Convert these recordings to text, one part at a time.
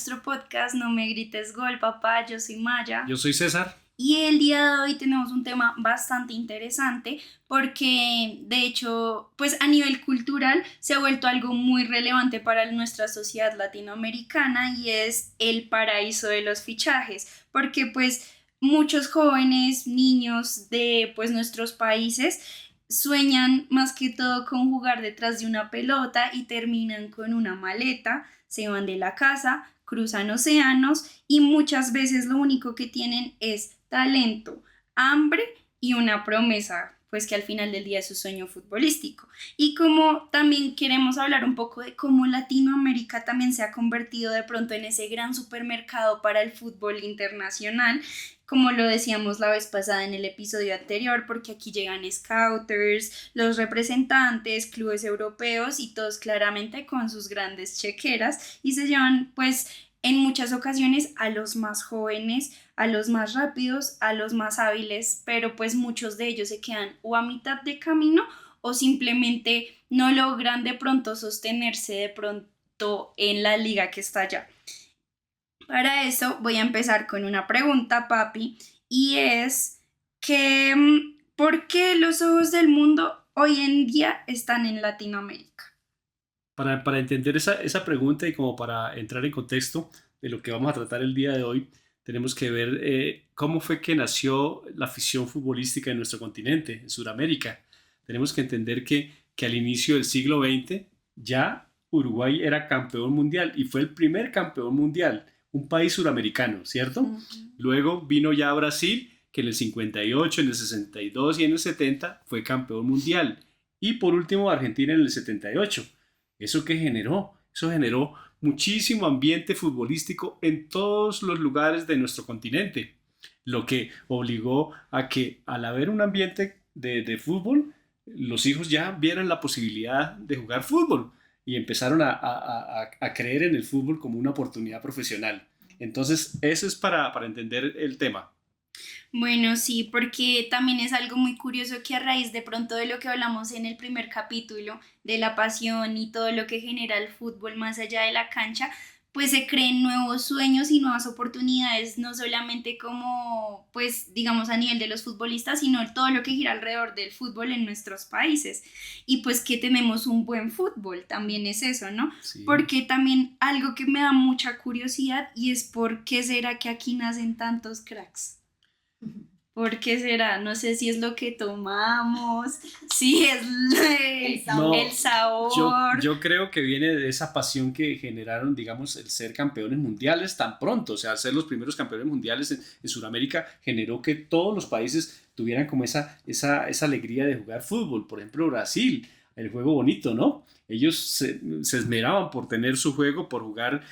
nuestro podcast No me grites gol, papá. Yo soy Maya. Yo soy César. Y el día de hoy tenemos un tema bastante interesante porque de hecho, pues a nivel cultural se ha vuelto algo muy relevante para nuestra sociedad latinoamericana y es el paraíso de los fichajes, porque pues muchos jóvenes, niños de pues nuestros países sueñan más que todo con jugar detrás de una pelota y terminan con una maleta, se van de la casa, cruzan océanos y muchas veces lo único que tienen es talento, hambre y una promesa, pues que al final del día es su sueño futbolístico. Y como también queremos hablar un poco de cómo Latinoamérica también se ha convertido de pronto en ese gran supermercado para el fútbol internacional, como lo decíamos la vez pasada en el episodio anterior, porque aquí llegan scouters, los representantes, clubes europeos y todos claramente con sus grandes chequeras y se llevan pues en muchas ocasiones a los más jóvenes, a los más rápidos, a los más hábiles, pero pues muchos de ellos se quedan o a mitad de camino o simplemente no logran de pronto sostenerse de pronto en la liga que está allá. Para eso voy a empezar con una pregunta, papi, y es que ¿por qué los ojos del mundo hoy en día están en Latinoamérica? Para entender esa pregunta y como para entrar en contexto de lo que vamos a tratar el día de hoy, tenemos que ver cómo fue que nació la afición futbolística en nuestro continente, en Sudamérica. Tenemos que entender que al inicio del siglo XX ya Uruguay era campeón mundial y fue el primer campeón mundial, un país suramericano, ¿cierto? Uh-huh. Luego vino ya Brasil, que en el 58, en el 62 y en el 70 fue campeón mundial. Y por último Argentina en el 78. ¿Eso qué generó? Eso generó muchísimo ambiente futbolístico en todos los lugares de nuestro continente, lo que obligó a que al haber un ambiente de fútbol, los hijos ya vieran la posibilidad de jugar fútbol y empezaron a creer en el fútbol como una oportunidad profesional. Entonces, eso es para entender el tema. Bueno, sí, porque también es algo muy curioso que a raíz de pronto de lo que hablamos en el primer capítulo, de la pasión y todo lo que genera el fútbol más allá de la cancha, pues se creen nuevos sueños y nuevas oportunidades, no solamente como, pues, digamos a nivel de los futbolistas, sino todo lo que gira alrededor del fútbol en nuestros países. Y pues que tenemos un buen fútbol, también es eso, ¿no? Sí. Porque también algo que me da mucha curiosidad y es por qué será que aquí nacen tantos cracks. ¿Por qué será? No sé si es lo que tomamos, si es el sabor. Yo creo que viene de esa pasión que generaron, digamos, el ser campeones mundiales tan pronto. O sea, ser los primeros campeones mundiales en Sudamérica generó que todos los países tuvieran como esa alegría de jugar fútbol. Por ejemplo, Brasil, el juego bonito, ¿no? Ellos se esmeraban por tener su juego, por jugar,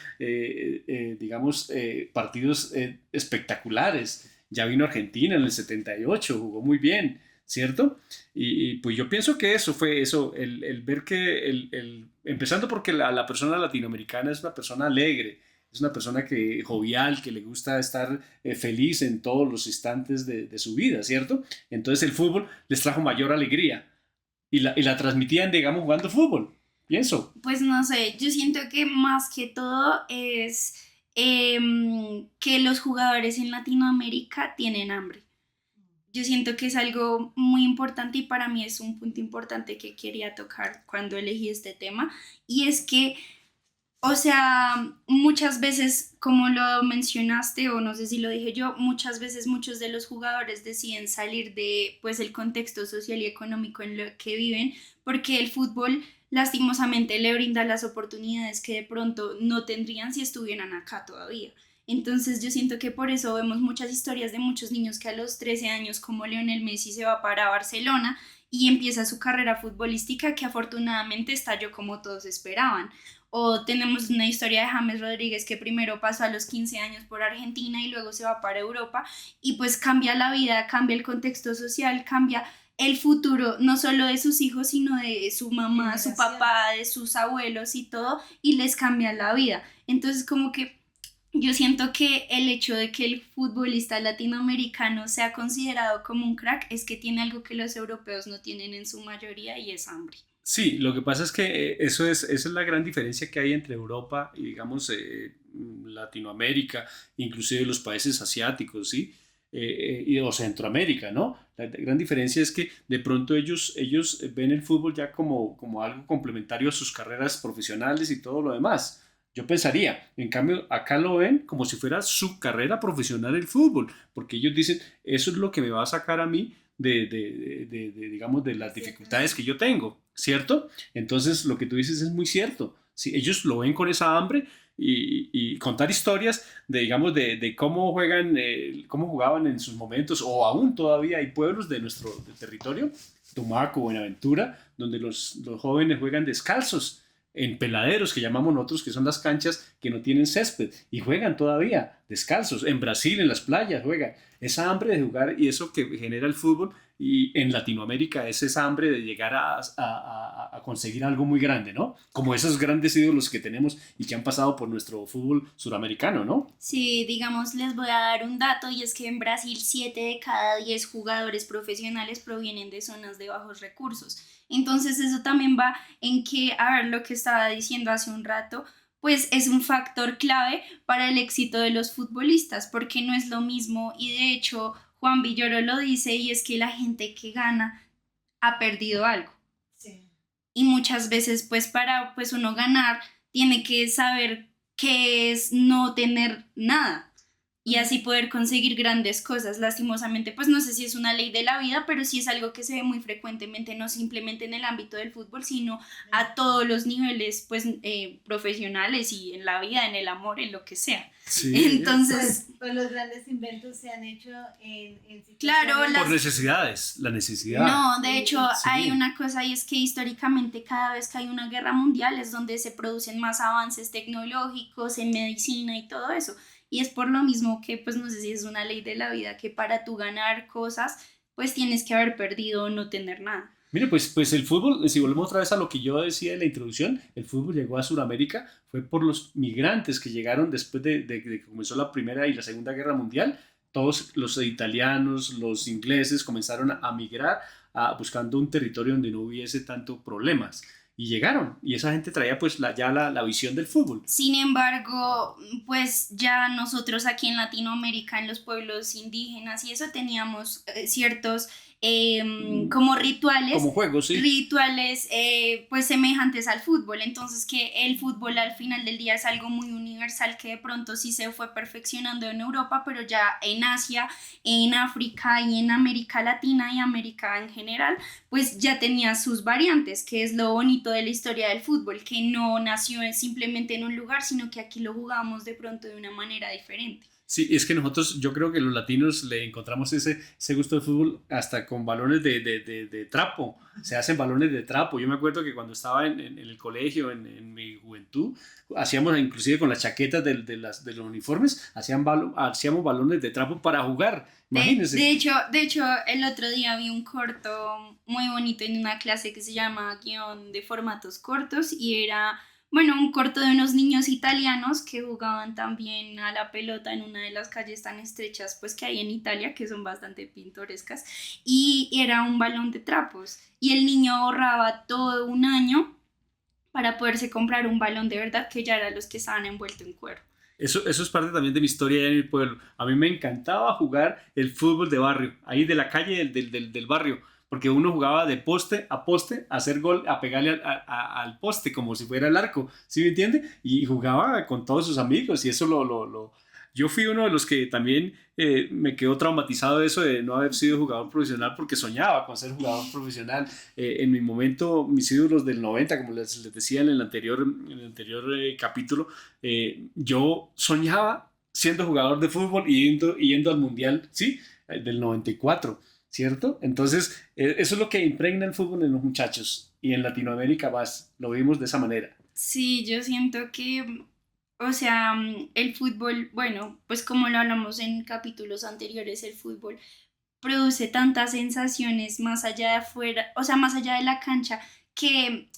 digamos, partidos espectaculares. Ya vino Argentina en el 78, jugó muy bien, ¿cierto? Y pues yo pienso que eso fue eso, el ver que, empezando porque la persona latinoamericana es una persona alegre, es una persona jovial, que le gusta estar feliz en todos los instantes de su vida, ¿cierto? Entonces el fútbol les trajo mayor alegría y la transmitían, digamos, jugando fútbol, pienso. Pues no sé, yo siento que más que todo es que los jugadores en Latinoamérica tienen hambre. Yo siento que es algo muy importante y para mí es un punto importante que quería tocar cuando elegí este tema y es que, o sea, muchas veces, como lo mencionaste o no sé si lo dije yo, muchas veces muchos de los jugadores deciden salir de pues el contexto social y económico en lo que viven porque el fútbol lastimosamente le brinda las oportunidades que de pronto no tendrían si estuvieran acá todavía. Entonces yo siento que por eso vemos muchas historias de muchos niños que a los 13 años como Lionel Messi se va para Barcelona y empieza su carrera futbolística que afortunadamente estalló como todos esperaban. O tenemos una historia de James Rodríguez que primero pasó a los 15 años por Argentina y luego se va para Europa y pues cambia la vida, cambia el contexto social, cambia el futuro no solo de sus hijos sino de su mamá, su papá, de sus abuelos y todo y les cambia la vida. Entonces como que yo siento que el hecho de que el futbolista latinoamericano sea considerado como un crack es que tiene algo que los europeos no tienen en su mayoría y es hambre. Sí, lo que pasa es que esa es la gran diferencia que hay entre Europa y, digamos, Latinoamérica, inclusive los países asiáticos, ¿sí? O Centroamérica, ¿no? La gran diferencia es que de pronto ellos ven el fútbol ya como algo complementario a sus carreras profesionales y todo lo demás. Yo pensaría, en cambio, acá lo ven como si fuera su carrera profesional el fútbol, porque ellos dicen, eso es lo que me va a sacar a mí digamos, de las dificultades que yo tengo, ¿cierto? Entonces, lo que tú dices es muy cierto. Sí, ellos lo ven con esa hambre y contar historias de cómo juegan, cómo jugaban en sus momentos, o aún todavía hay pueblos de nuestro territorio, Tumaco, Buenaventura, donde los jóvenes juegan descalzos en peladeros que llamamos nosotros, que son las canchas que no tienen césped, y juegan todavía descalzos. En Brasil, en las playas, juegan. Esa hambre de jugar y eso que genera el fútbol, y en Latinoamérica es esa hambre de llegar a conseguir algo muy grande, ¿no? Como esos grandes ídolos que tenemos y que han pasado por nuestro fútbol suramericano, ¿no? Sí, digamos, les voy a dar un dato y es que en Brasil 7 de cada 10 jugadores profesionales provienen de zonas de bajos recursos. Entonces eso también va en que, a ver, lo que estaba diciendo hace un rato, pues es un factor clave para el éxito de los futbolistas, porque no es lo mismo y de hecho Juan Villoro lo dice y es que la gente que gana ha perdido algo. Sí. Y muchas veces pues para pues uno ganar tiene que saber qué es no tener nada y así poder conseguir grandes cosas. Lastimosamente, pues no sé si es una ley de la vida, pero sí es algo que se ve muy frecuentemente, no simplemente en el ámbito del fútbol, sino a todos los niveles, pues profesionales y en la vida, en el amor, en lo que sea. Sí. Entonces, pues los grandes inventos se han hecho en claro, por necesidades, la necesidad. No, de hecho Sí. hay una cosa y es que históricamente cada vez que hay una guerra mundial es donde se producen más avances tecnológicos en medicina y todo eso. Y es por lo mismo que, pues no sé si es una ley de la vida, que para tú ganar cosas, pues tienes que haber perdido o no tener nada. Mire, pues el fútbol, si volvemos otra vez a lo que yo decía en la introducción, el fútbol llegó a Sudamérica, fue por los migrantes que llegaron después de que comenzó la Primera y la Segunda Guerra Mundial. Todos los italianos, los ingleses comenzaron a migrar buscando un territorio donde no hubiese tanto problemas. Y llegaron, y esa gente traía pues ya la visión del fútbol. Sin embargo, pues ya nosotros aquí en Latinoamérica, en los pueblos indígenas y eso teníamos ciertos como rituales. Como juegos, sí. Rituales pues semejantes al fútbol. Entonces que el fútbol al final del día es algo muy universal que de pronto sí se fue perfeccionando en Europa, pero ya en Asia, en África y en América Latina y América en general, pues ya tenía sus variantes, que es lo bonito de la historia del fútbol, que no nació simplemente en un lugar, sino que aquí lo jugamos de pronto de una manera diferente. Sí, es que nosotros, yo creo que los latinos le encontramos ese gusto del fútbol hasta con balones de trapo. Se hacen balones de trapo. Yo me acuerdo que cuando estaba en el colegio, en mi juventud, hacíamos inclusive con las chaquetas de los uniformes, hacíamos balones de trapo para jugar. Imagínense. De hecho, el otro día vi un corto muy bonito en una clase que se llama Guión de formatos cortos y era, bueno, un corto de unos niños italianos que jugaban también a la pelota en una de las calles tan estrechas pues que hay en Italia, que son bastante pintorescas, y era un balón de trapos y el niño ahorraba todo un año para poderse comprar un balón de verdad que ya eran los que estaban envueltos en cuero. Eso es parte también de mi historia en el pueblo. A mí me encantaba jugar el fútbol de barrio, ahí de la calle del barrio, porque uno jugaba de poste, a hacer gol, a pegarle al poste, como si fuera el arco, ¿sí me entiende? Y jugaba con todos sus amigos, y eso yo fui uno de los que también me quedó traumatizado de eso de no haber sido jugador profesional, porque soñaba con ser jugador profesional. En mi momento, mis ídolos del 90, como les decía en el anterior capítulo, yo soñaba siendo jugador de fútbol y yendo al Mundial, ¿sí? Del 94. ¿Cierto? Entonces, eso es lo que impregna el fútbol en los muchachos, y en Latinoamérica lo vimos de esa manera. Sí, yo siento que, o sea, el fútbol, bueno, pues como lo hablamos en capítulos anteriores, el fútbol produce tantas sensaciones más allá de afuera, o sea, más allá de la cancha, que,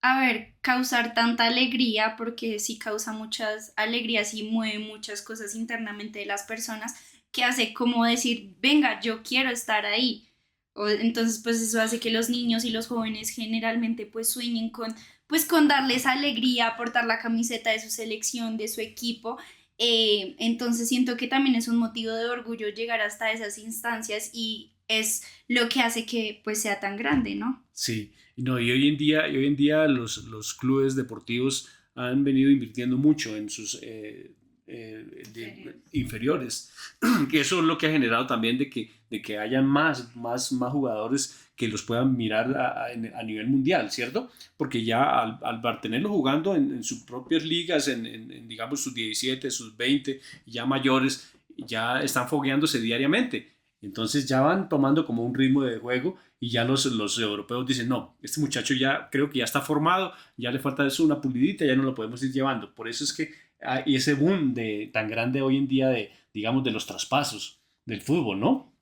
a ver, causar tanta alegría, porque sí causa muchas alegrías y mueve muchas cosas internamente de las personas, que hace como decir, venga, yo quiero estar ahí. Entonces, pues eso hace que los niños y los jóvenes generalmente pues sueñen con pues con darles alegría, portar la camiseta de su selección, de su equipo. Entonces siento que también es un motivo de orgullo llegar hasta esas instancias y es lo que hace que pues sea tan grande, ¿no? Sí, no, y hoy en día los clubes deportivos han venido invirtiendo mucho en sus inferiores, que eso es lo que ha generado también de que haya más jugadores que los puedan mirar a nivel mundial, ¿cierto? Porque ya al tenerlos jugando en sus propias ligas, digamos sus 17, sus 20, ya mayores, ya están fogueándose diariamente. Entonces ya van tomando como un ritmo de juego y ya los europeos dicen, no, este muchacho ya creo que ya está formado, ya le falta eso una pulidita, ya no lo podemos ir llevando. Por eso es que hay ese boom tan grande hoy en día digamos, de los traspasos del fútbol, ¿no?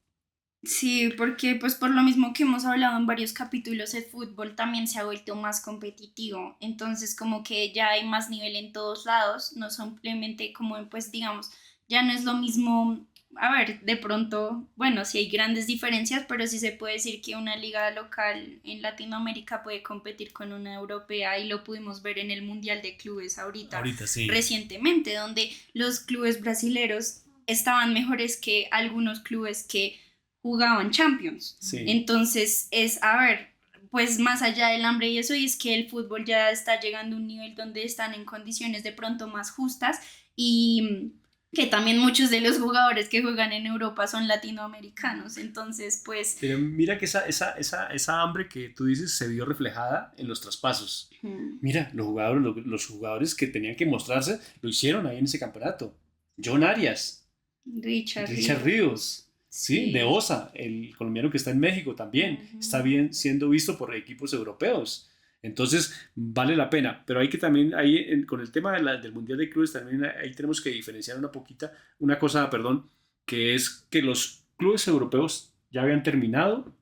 Sí, porque pues por lo mismo que hemos hablado en varios capítulos, el fútbol también se ha vuelto más competitivo, entonces como que ya hay más nivel en todos lados, no simplemente como pues digamos, ya no es lo mismo, a ver, de pronto, bueno, sí hay grandes diferencias, pero sí se puede decir que una liga local en Latinoamérica puede competir con una europea y lo pudimos ver en el Mundial de Clubes ahorita, Ahorita sí. recientemente, donde los clubes brasileros estaban mejores que algunos clubes que jugaban Champions. Sí. Entonces es, a ver, pues más allá del hambre y eso, y es que el fútbol ya está llegando a un nivel donde están en condiciones de pronto más justas y que también muchos de los jugadores que juegan en Europa son latinoamericanos, entonces pues... Pero mira que esa hambre que tú dices se vio reflejada en los traspasos. Mira, los jugadores que tenían que mostrarse lo hicieron ahí en ese campeonato. John Arias, Richard Ríos. Sí, de Osa, el colombiano que está en México también, está bien siendo visto por equipos europeos. Entonces, vale la pena. Pero hay que también, con el tema del Mundial de Clubes, también ahí tenemos que diferenciar una cosa, perdón, que es que los clubes europeos ya habían terminado,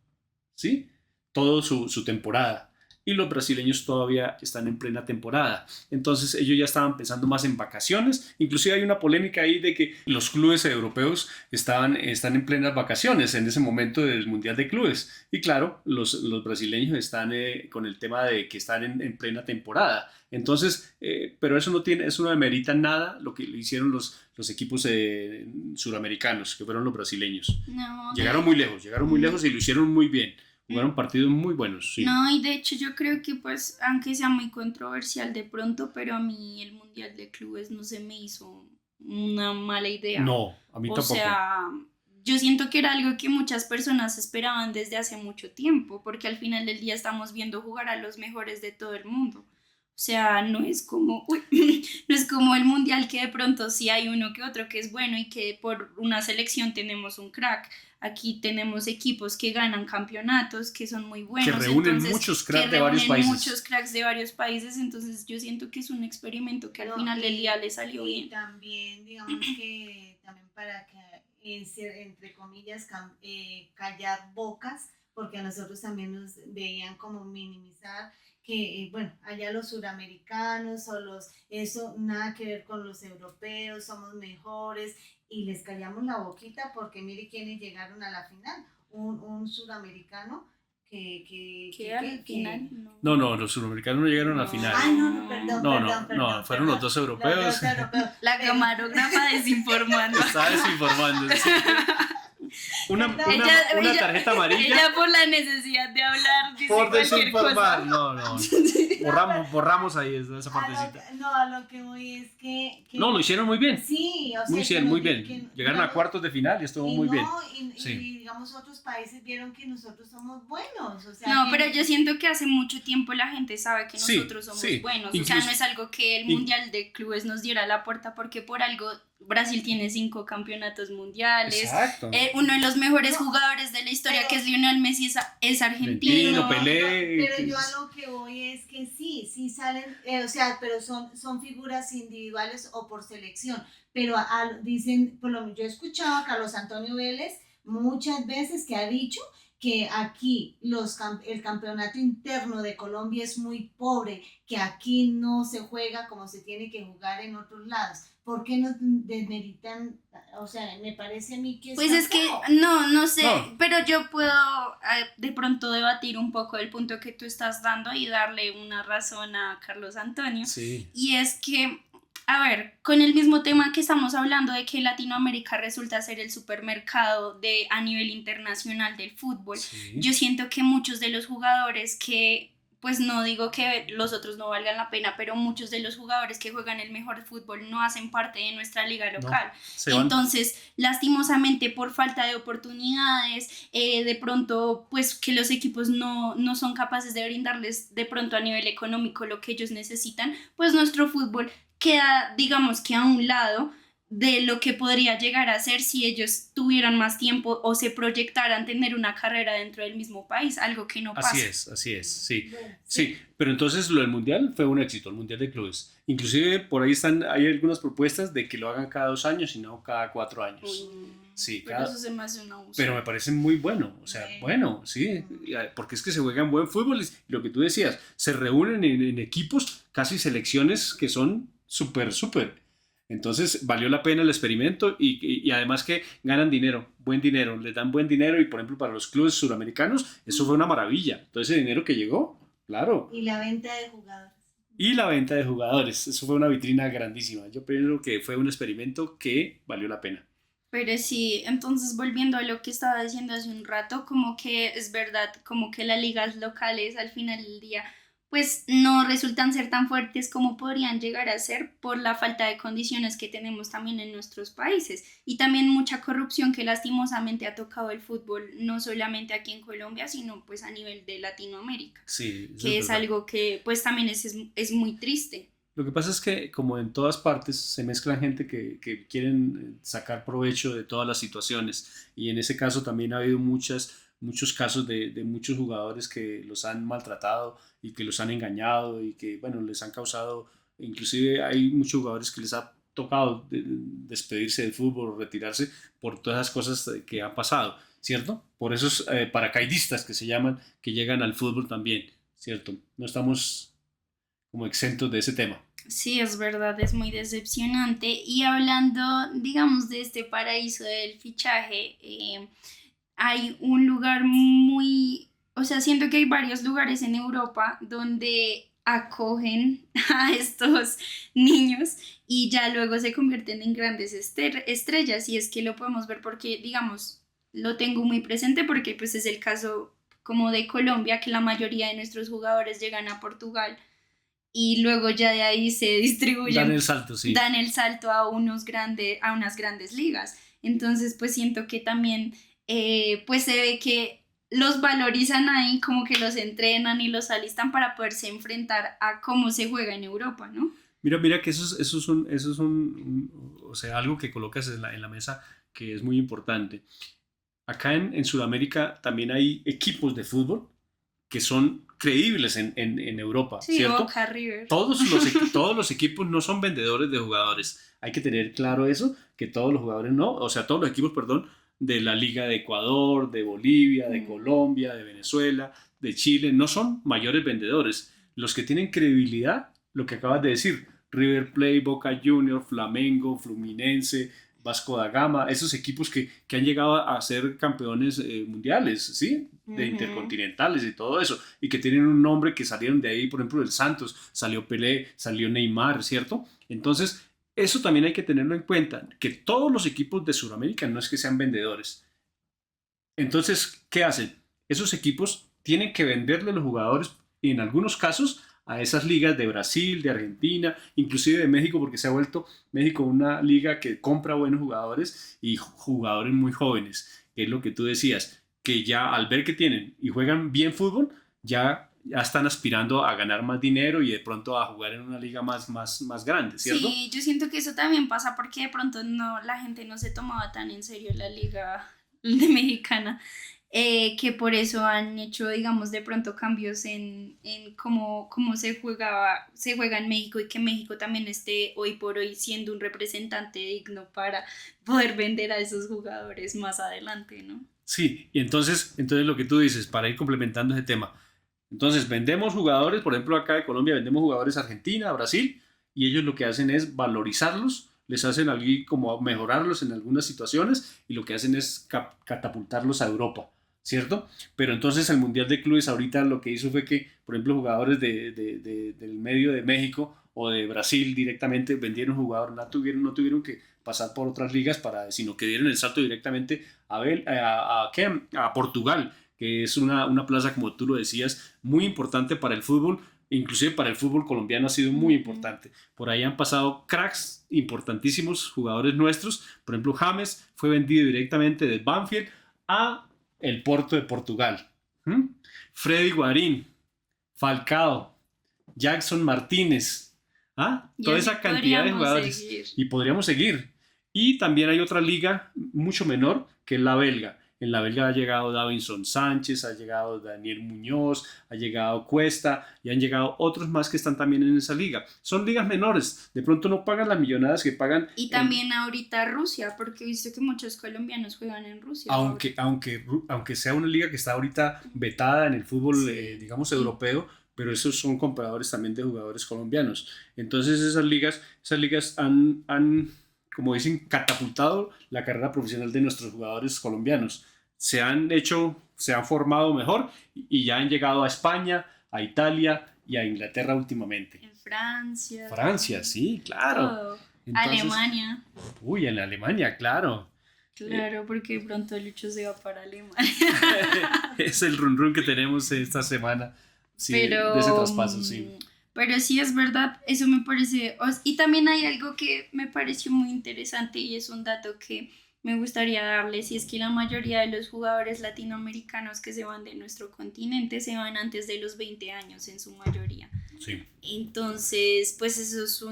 ¿sí? Toda su temporada. Y los brasileños todavía están en plena temporada. Entonces ellos ya estaban pensando más en vacaciones. Inclusive hay una polémica ahí de que los clubes europeos están en plenas vacaciones en ese momento del Mundial de Clubes. Y claro, los brasileños están con el tema de que están en plena temporada. Entonces, pero eso no demerita nada lo que hicieron los equipos suramericanos, que fueron los brasileños. No, llegaron muy lejos y lo hicieron muy bien. Fueron partidos muy buenos, sí. No, y de hecho yo creo que pues, aunque sea muy controversial de pronto, pero a mí el Mundial de Clubes no se me hizo una mala idea. No, a mí tampoco. O sea, yo siento que era algo que muchas personas esperaban desde hace mucho tiempo, porque al final del día estamos viendo jugar a los mejores de todo el mundo. O sea, no es como, no es como el Mundial que de pronto sí hay uno que otro que es bueno y que por una selección tenemos un crack. Aquí tenemos equipos que ganan campeonatos, que son muy buenos. Que reúnen muchos cracks de varios países. Muchos cracks de varios países, entonces yo siento que es un experimento que al final del día le salió bien. Y también, digamos que también para que, entre comillas, callar bocas, porque a nosotros también nos veían como minimizar que, bueno, allá los suramericanos eso nada que ver con los europeos, somos mejores, y les callamos la boquita porque mire quiénes llegaron a la final, un suramericano que al final no, los suramericanos no llegaron a la final. Ay, no, perdón, fueron los dos europeos. La camarógrafa desinformando. Está desinformando, sí. Una tarjeta amarilla. Ella por la necesidad de hablar dice por cualquier cosa. No. Borramos ahí esa partecita. A lo que voy es que no, lo hicieron muy bien. Sí, o sea, muy bien. Llegaron a cuartos de final y estuvo muy bien. Y digamos otros países vieron que nosotros somos buenos. O sea, no, pero yo siento que hace mucho tiempo la gente sabe que nosotros somos buenos. Incluso, o sea, no es algo que el Mundial de Clubes nos diera la puerta porque por algo Brasil tiene 5 campeonatos mundiales. Exacto. Uno de los mejores jugadores de la historia, que es Lionel Messi, es argentino. Pelé. Pero yo a lo que voy es que sí salen, o sea, pero son figuras individuales o por selección. Pero dicen, por lo menos yo he escuchado a Carlos Antonio Vélez muchas veces que ha dicho que aquí el campeonato interno de Colombia es muy pobre, que aquí no se juega como se tiene que jugar en otros lados. ¿por qué nos desmeritan? O sea, me parece a mí que Pues está es que, feo. no sé, No. pero yo puedo de pronto debatir un poco el punto que tú estás dando y darle una razón a Carlos Antonio. Sí. Y es que, a ver, con el mismo tema que estamos hablando de que Latinoamérica resulta ser el supermercado a nivel internacional del fútbol, Sí. yo siento que muchos de los jugadores que, pues no digo que los otros no valgan la pena, pero muchos de los jugadores que juegan el mejor fútbol no hacen parte de nuestra liga local. Se van. Entonces, lastimosamente, por falta de oportunidades, de pronto, pues que los equipos no son capaces de brindarles de pronto a nivel económico lo que ellos necesitan, pues nuestro fútbol queda, digamos que a un lado de lo que podría llegar a ser si ellos tuvieran más tiempo o se proyectaran tener una carrera dentro del mismo país, algo que no pasa. Así es, sí. Bueno, Sí, pero entonces lo del Mundial fue un éxito, el Mundial de Clubes. Inclusive por ahí hay algunas propuestas de que lo hagan cada 2 años y no cada 4 años. Uy, Sí, pero eso se me hace un abuso. pero me parece muy bueno, o sea, bueno, sí, porque es que se juegan buen fútbol y lo que tú decías, se reúnen en equipos, casi selecciones que son súper. Entonces valió la pena el experimento y además que ganan dinero, buen dinero, les dan buen dinero y por ejemplo para los clubes suramericanos eso fue una maravilla. Todo ese dinero que llegó, claro. y la venta de jugadores. Y la venta de jugadores, eso fue una vitrina grandísima. Yo pienso que fue un experimento que valió la pena. Pero sí, entonces volviendo a lo que estaba diciendo hace un rato, como que es verdad, como que las ligas locales al final del día pues no resultan ser tan fuertes como podrían llegar a ser por la falta de condiciones que tenemos también en nuestros países y también mucha corrupción que lastimosamente ha tocado el fútbol no solamente aquí en Colombia sino pues a nivel de Latinoamérica, Sí, eso que es es verdad. algo que pues también es muy triste. Lo que pasa es que como en todas partes se mezclan gente que quieren sacar provecho de todas las situaciones y en ese caso también ha habido muchos casos de muchos jugadores que los han maltratado y que los han engañado y que bueno les han causado, inclusive hay muchos jugadores que les ha tocado despedirse del fútbol o retirarse por todas las cosas que han pasado, ¿cierto? Por esos paracaidistas que se llaman, que llegan al fútbol también, ¿cierto? No estamos como exentos de ese tema. Sí, es verdad, es muy decepcionante. Y hablando, digamos, de este paraíso del fichaje, hay un lugar muy, o sea, siento que hay varios lugares en Europa donde acogen a estos niños y ya luego se convierten en grandes estrellas y es que lo podemos ver porque, digamos, lo tengo muy presente porque pues es el caso como de Colombia, que la mayoría de nuestros jugadores llegan a Portugal y luego ya de ahí se Dan distribuyen, el salto, sí. dan el salto a a unas grandes ligas. Entonces, pues siento que también pues se ve que los valorizan ahí, como que los entrenan y los alistan para poderse enfrentar a cómo se juega en Europa, ¿no? Mira que eso es o sea, algo que colocas en la mesa que es muy importante. Acá en Sudamérica también hay equipos de fútbol que son creíbles en Europa, Sí, ¿cierto? Boca, River. Todos los equipos no son vendedores de jugadores. Hay que tener claro eso, que todos los jugadores no, o sea, todos los equipos, perdón, de la Liga de Ecuador, de Bolivia, de Colombia, de Venezuela, de Chile, no son mayores vendedores. Los que tienen credibilidad, lo que acabas de decir, River Plate, Boca Juniors, Flamengo, Fluminense, Vasco da Gama, esos equipos que han llegado a ser campeones mundiales, ¿sí? De intercontinentales y todo eso, y que tienen un nombre que salieron de ahí, por ejemplo, del Santos, salió Pelé, salió Neymar, ¿cierto? Entonces, eso también hay que tenerlo en cuenta, que todos los equipos de Sudamérica no es que sean vendedores. Entonces, ¿qué hacen? Esos equipos tienen que venderle a los jugadores, y en algunos casos, a esas ligas de Brasil, de Argentina, inclusive de México, porque se ha vuelto México una liga que compra buenos jugadores y jugadores muy jóvenes, que es lo que tú decías, que ya al ver que tienen y juegan bien fútbol, ya están aspirando a ganar más dinero y de pronto a jugar en una liga más grande, ¿cierto? Sí, yo siento que eso también pasa porque de pronto la gente no se tomaba tan en serio la liga de mexicana, que por eso han hecho, digamos, de pronto cambios en cómo se juega en México y que México también esté hoy por hoy siendo un representante digno para poder vender a esos jugadores más adelante, ¿no? Sí, y entonces lo que tú dices, para ir complementando ese tema, entonces vendemos jugadores, por ejemplo acá de Colombia vendemos jugadores a Argentina, a Brasil, y ellos lo que hacen es valorizarlos, les hacen algo como mejorarlos en algunas situaciones y lo que hacen es catapultarlos a Europa, ¿cierto? Pero entonces el Mundial de Clubes ahorita lo que hizo fue que, por ejemplo, jugadores del medio de México o de Brasil directamente vendieron jugadores, no tuvieron que pasar por otras ligas, sino que dieron el salto directamente a Portugal, que es una plaza, como tú lo decías, muy importante para el fútbol. Inclusive para el fútbol colombiano ha sido muy importante. Por ahí han pasado cracks importantísimos, jugadores nuestros. Por ejemplo, James fue vendido directamente del Banfield a el Porto de Portugal. Freddy Guarín, Falcao, Jackson Martínez, toda esa cantidad de jugadores. Y podríamos seguir. Y también hay otra liga mucho menor, que es la belga. En la belga ha llegado Davinson Sánchez, ha llegado Daniel Muñoz, ha llegado Cuesta y han llegado otros más que están también en esa liga. Son ligas menores, de pronto no pagan las millonadas que pagan. Y también ahorita Rusia, porque he visto que muchos colombianos juegan en Rusia. Aunque sea una liga que está ahorita vetada en el fútbol, digamos, europeo, pero esos son compradores también de jugadores colombianos. Entonces esas ligas han, como dicen, catapultado la carrera profesional de nuestros jugadores colombianos. Se han formado mejor y ya han llegado a España, a Italia y a Inglaterra últimamente. En Francia. Francia, sí, claro. Entonces, Alemania. Uy, en Alemania, claro. Claro, porque pronto Lucho se va para Alemania. Es el run que tenemos esta semana, sí, de ese traspaso, sí. Pero sí es verdad, eso me parece. Y también hay algo que me pareció muy interesante y es un dato que me gustaría darles, y es que la mayoría de los jugadores latinoamericanos que se van de nuestro continente se van antes de los 20 años en su mayoría. Sí. Entonces, pues eso es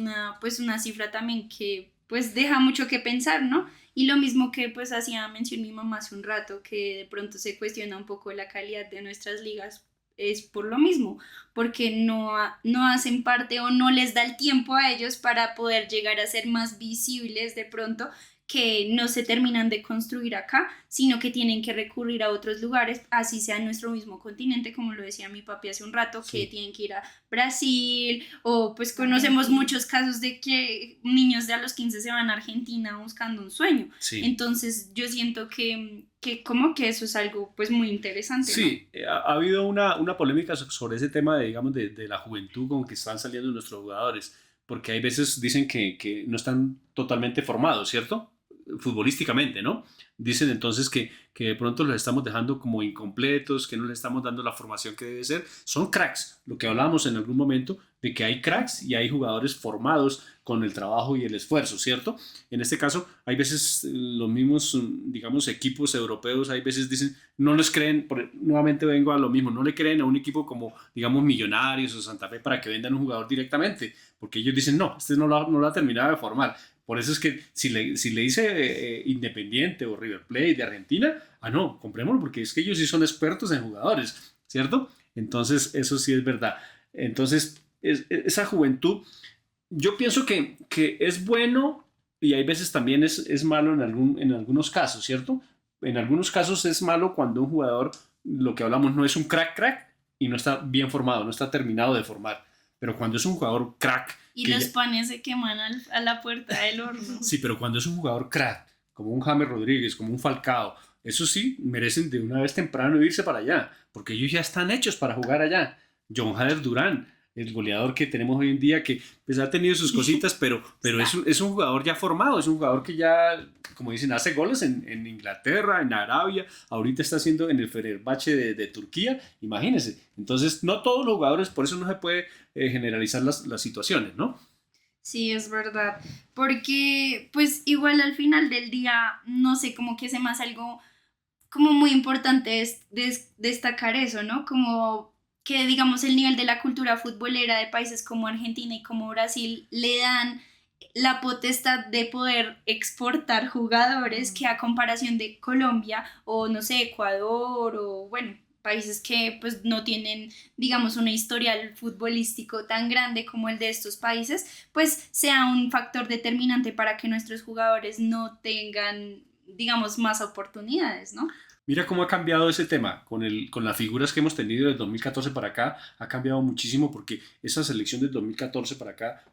una cifra también que pues deja mucho que pensar, ¿no? Y lo mismo que pues hacía mención mi mamá hace un rato, que de pronto se cuestiona un poco la calidad de nuestras ligas, es por lo mismo, porque no hacen parte o no les da el tiempo a ellos para poder llegar a ser más visibles de pronto, que no se terminan de construir acá, sino que tienen que recurrir a otros lugares, así sea en nuestro mismo continente, como lo decía mi papi hace un rato, que tienen que ir a Brasil, o pues conocemos muchos casos de que niños de a los 15 se van a Argentina buscando un sueño. Sí. Entonces yo siento que como que eso es algo pues muy interesante. Sí, ¿no? Ha habido una polémica sobre ese tema de la juventud con que están saliendo nuestros jugadores, porque hay veces dicen que no están totalmente formados, ¿cierto? Futbolísticamente, ¿no? Dicen entonces que de pronto los estamos dejando como incompletos, que no les estamos dando la formación que debe ser. Son cracks, lo que hablábamos en algún momento, de que hay cracks y hay jugadores formados con el trabajo y el esfuerzo, ¿cierto? En este caso, hay veces los mismos, digamos, equipos europeos, hay veces dicen, no les creen, nuevamente vengo a lo mismo, no le creen a un equipo como, digamos, Millonarios o Santa Fe para que vendan un jugador directamente, porque ellos dicen, no, este no lo ha terminado de formar. Por eso es que si le dice Independiente o River Plate de Argentina, no, comprémoslo porque es que ellos sí son expertos en jugadores, ¿cierto? Entonces, eso sí es verdad. Entonces, esa juventud, yo pienso que es bueno y hay veces también es malo en algunos casos, ¿cierto? En algunos casos es malo cuando un jugador, lo que hablamos, no es un crack y no está bien formado, no está terminado de formar. Pero cuando es un jugador crack... Y los panes se queman a la puerta del horno. Sí, pero cuando es un jugador crack, como un James Rodríguez, como un Falcao, eso sí, merecen de una vez temprano irse para allá, porque ellos ya están hechos para jugar allá. John Hader Durán, el goleador que tenemos hoy en día, que pues ha tenido sus cositas, pero es un jugador ya formado, es un jugador que ya, como dicen, hace goles en Inglaterra, en Arabia, ahorita está haciendo en el Fenerbahce de Turquía, imagínense. Entonces, no todos los jugadores, por eso no se puede generalizar las situaciones, ¿no? Sí, es verdad, porque pues igual al final del día, no sé, como que se me hace algo como muy importante es destacar eso, ¿no? Como que digamos el nivel de la cultura futbolera de países como Argentina y como Brasil le dan la potestad de poder exportar jugadores que a comparación de Colombia o no sé, Ecuador o bueno, países que pues no tienen digamos un historial futbolístico tan grande como el de estos países, pues sea un factor determinante para que nuestros jugadores no tengan digamos más oportunidades, ¿no? Mira cómo ha cambiado ese tema con las figuras que hemos tenido del 2014 para acá, ha cambiado muchísimo porque esa selección del 2014 para acá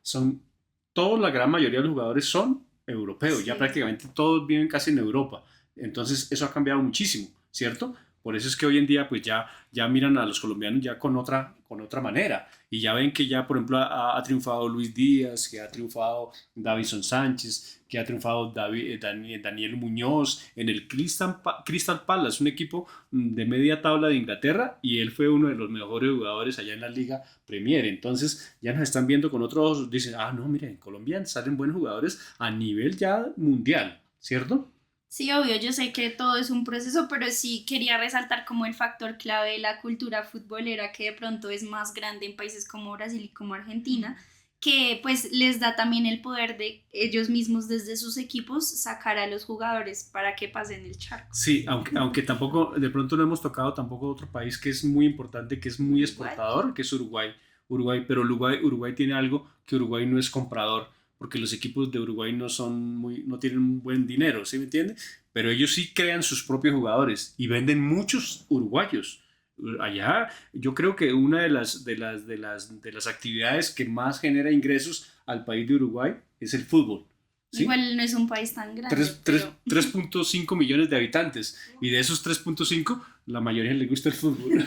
la gran mayoría de los jugadores son europeo, ya Sí. prácticamente todos viven casi en Europa. Entonces eso ha cambiado muchísimo, ¿cierto? Por eso es que hoy en día pues ya miran a los colombianos ya con otra manera y ya ven que ya por ejemplo ha triunfado Luis Díaz, que ha triunfado Davinson Sánchez, que ha triunfado Daniel Muñoz en el Crystal Palace, un equipo de media tabla de Inglaterra, y él fue uno de los mejores jugadores allá en la Liga Premier. Entonces ya nos están viendo con otros ojos, dicen, ah no, mire, en Colombia salen buenos jugadores a nivel ya mundial, ¿cierto? Sí, obvio, yo sé que todo es un proceso, pero sí quería resaltar como el factor clave de la cultura futbolera que de pronto es más grande en países como Brasil y como Argentina, que pues les da también el poder de ellos mismos desde sus equipos sacar a los jugadores para que pasen el charco. Sí, aunque tampoco, de pronto no hemos tocado tampoco otro país que es muy importante, que es muy Uruguay. exportador, que es Uruguay. Pero Uruguay tiene algo que Uruguay no es comprador, porque los equipos de Uruguay no tienen un buen dinero, ¿sí me entiende? Pero ellos sí crean sus propios jugadores y venden muchos uruguayos. Allá, yo creo que una de las actividades que más genera ingresos al país de Uruguay es el fútbol. ¿Sí? Igual no es un país tan grande, pero 3.5 millones de habitantes, y de esos 3.5 la mayoría le gusta el fútbol.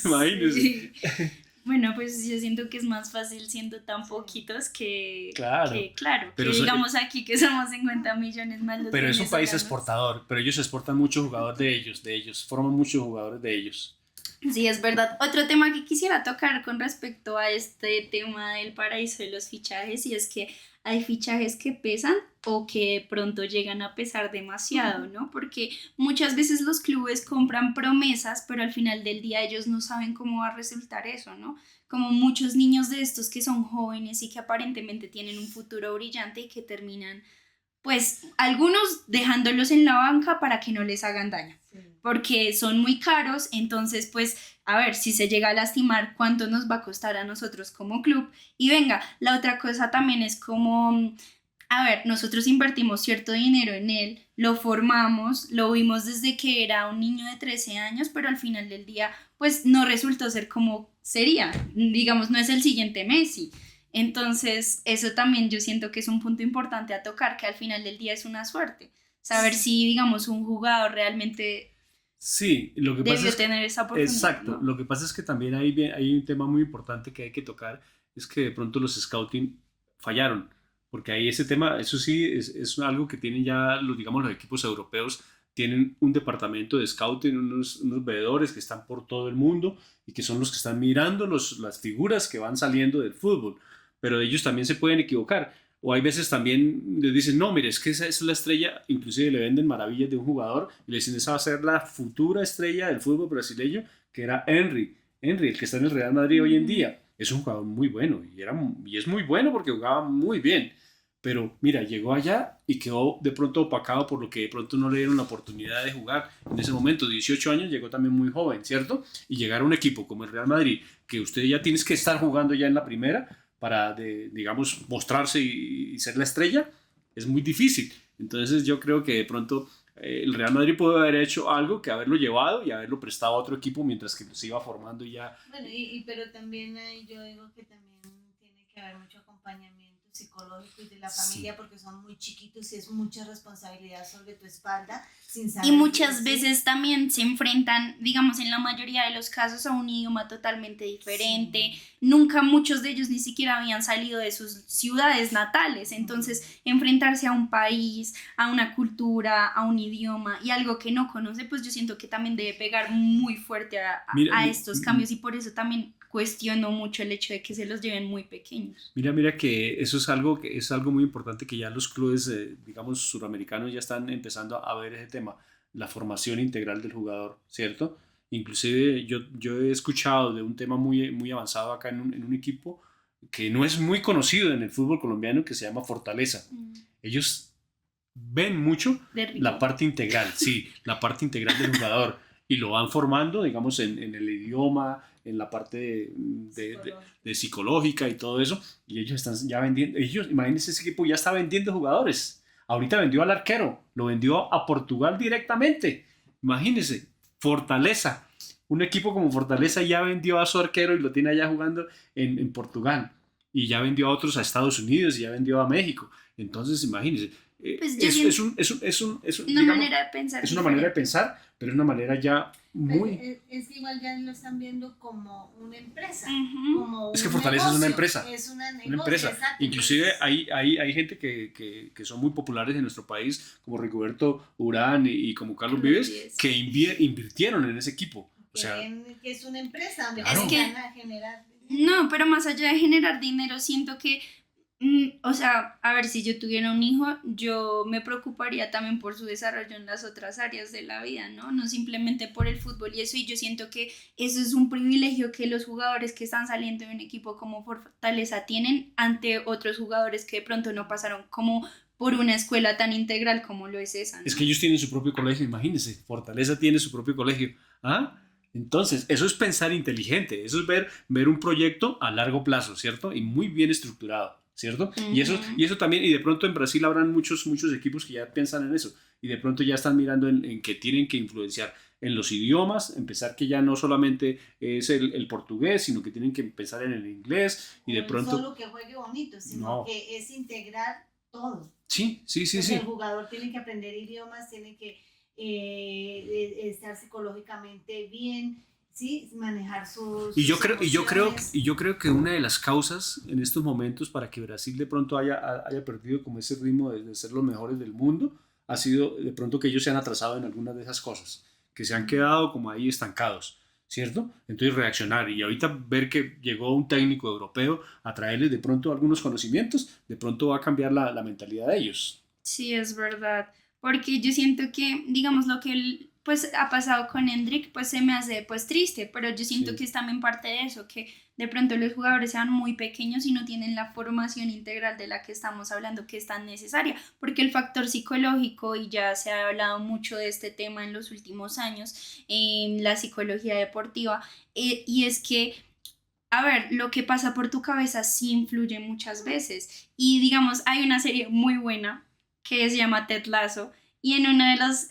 Imagínense. sí. Bueno, pues yo siento que es más fácil siendo tan poquitos Claro. claro, Pero que digamos aquí que somos 50 millones más los Pero es un país venezolanos. exportador, pero ellos exportan muchos jugadores de ellos, forman muchos jugadores de ellos. Sí, es verdad. Otro tema que quisiera tocar con respecto a este tema del paraíso de los fichajes, y es que hay fichajes que pesan o que pronto llegan a pesar demasiado, ¿no? Porque muchas veces los clubes compran promesas, pero al final del día ellos no saben cómo va a resultar eso, ¿no? Como muchos niños de estos que son jóvenes y que aparentemente tienen un futuro brillante y que terminan, pues, algunos dejándolos en la banca para que no les hagan daño Sí. porque son muy caros, entonces pues a ver si se llega a lastimar cuánto nos va a costar a nosotros como club. Y venga, la otra cosa también es como, a ver, nosotros invertimos cierto dinero en él, lo formamos, lo vimos desde que era un niño de 13 años, pero al final del día pues no resultó ser como sería, digamos, no es el siguiente Messi. Entonces eso también yo siento que es un punto importante a tocar, que al final del día es una suerte. Saber si, digamos, un jugador realmente Sí, lo que pasa debió es que, tener esa oportunidad, exacto, ¿no? lo que pasa es que también hay un tema muy importante que hay que tocar, es que de pronto los scouting fallaron, porque ahí ese tema, eso sí, es algo que tienen ya digamos, los equipos europeos, tienen un departamento de scouting, unos veedores que están por todo el mundo y que son los que están mirando las figuras que van saliendo del fútbol, pero ellos también se pueden equivocar. O hay veces también les dicen, no, mire, es que esa es la estrella, inclusive le venden maravillas de un jugador y le dicen, esa va a ser la futura estrella del fútbol brasileño, que era Henry, el que está en el Real Madrid hoy en día. Es un jugador muy bueno y es muy bueno porque jugaba muy bien. Pero mira, llegó allá y quedó de pronto opacado por lo que de pronto no le dieron la oportunidad de jugar en ese momento. 18 años, llegó también muy joven, ¿cierto? Y llegar a un equipo como el Real Madrid, que usted ya tienes que estar jugando ya en la primera, para, digamos, mostrarse y ser la estrella, es muy difícil. Entonces yo creo que de pronto el Real Madrid puede haber hecho algo, que haberlo llevado y haberlo prestado a otro equipo mientras que se iba formando y ya. Bueno, pero también yo digo que también tiene que haber mucho acompañamiento psicológico y de la familia, Sí. porque son muy chiquitos y es mucha responsabilidad sobre tu espalda sin Y saber muchas decir. veces también se enfrentan, digamos, en la mayoría de los casos a un idioma totalmente diferente. Sí. Nunca muchos de ellos ni siquiera habían salido de sus ciudades natales. Entonces, enfrentarse a un país, a una cultura, a un idioma y algo que no conoce, pues yo siento que también debe pegar muy fuerte Mira, a estos cambios, y por eso también cuestiono mucho el hecho de que se los lleven muy pequeños. mira que eso es algo muy importante que ya los clubes, digamos, suramericanos ya están empezando a ver ese tema, la formación integral del jugador, ¿cierto? Inclusive yo he escuchado de un tema muy avanzado acá en un equipo que no es muy conocido en el fútbol colombiano, que se llama Fortaleza. Ellos ven mucho De la ritmo. parte integral, sí, la parte integral del jugador, y lo van formando, digamos, en el idioma, en la parte de psicológica y todo eso, y ellos están ya vendiendo, imagínense, ese equipo ya está vendiendo jugadores. Ahorita vendió al arquero, lo vendió a Portugal directamente. Imagínense, Fortaleza, un equipo como Fortaleza ya vendió a su arquero y lo tiene allá jugando en Portugal, y ya vendió a otros a Estados Unidos y ya vendió a México. Entonces, imagínense, Pues yo siento una digamos, manera de pensar es una manera de diferente. pensar, pero es una manera ya Pues, muy... es que igual ya lo están viendo como una empresa, Ujú. como Es que un Fortaleza es una negocio. empresa. Es una Una negocio, empresa. exacto. Inclusive Entonces, hay gente que son muy populares en nuestro país, como Rigoberto Urán y como Carlos Carlos Vives, Vives. que invirtieron en ese equipo. O que sea, ven que es una empresa donde claro. Es que- van a generar dinero. No, pero más allá de generar dinero, siento que, o sea, a ver, si yo tuviera un hijo, yo me preocuparía también por su desarrollo en las otras áreas de la vida, ¿no? No simplemente por el fútbol y eso, y yo siento que eso es un privilegio que los jugadores que están saliendo de un equipo como Fortaleza tienen ante otros jugadores que de pronto no pasaron como por una escuela tan integral como lo es esa, ¿no? Es que ellos tienen su propio colegio, imagínense. Fortaleza tiene su propio colegio. ¿Ah? Entonces, eso es pensar inteligente, eso es ver un proyecto a largo plazo, ¿cierto? Y muy bien estructurado, ¿cierto? Y eso también, y de pronto en Brasil habrán muchos equipos que ya piensan en eso, y de pronto ya están mirando en que tienen que influenciar en los idiomas, empezar que ya no solamente es el portugués, sino que tienen que pensar en el inglés, y de No pronto... solo que juegue bonito, sino No. que es integrar todo. Sí. Entonces, el jugador tiene que aprender idiomas, tiene que estar psicológicamente bien, ¿sí? Manejar sus Y emociones. yo creo que una de las causas en estos momentos para que Brasil de pronto haya perdido como ese ritmo de ser los mejores del mundo ha sido de pronto que ellos se han atrasado en algunas de esas cosas, que se han quedado como ahí estancados, ¿cierto? Entonces reaccionar y ahorita ver que llegó un técnico europeo a traerles de pronto algunos conocimientos, de pronto va a cambiar la mentalidad de ellos. Sí, es verdad, porque yo siento que, digamos, lo que pues ha pasado con Hendrik, pues se me hace pues triste, pero yo siento Sí. que es también parte de eso, que de pronto los jugadores sean muy pequeños y no tienen la formación integral de la que estamos hablando, que es tan necesaria, porque el factor psicológico, y ya se ha hablado mucho de este tema en los últimos años, en la psicología deportiva, y es que a ver, lo que pasa por tu cabeza sí influye muchas veces. Y digamos, hay una serie muy buena que se llama Ted Lasso. Y en una de las,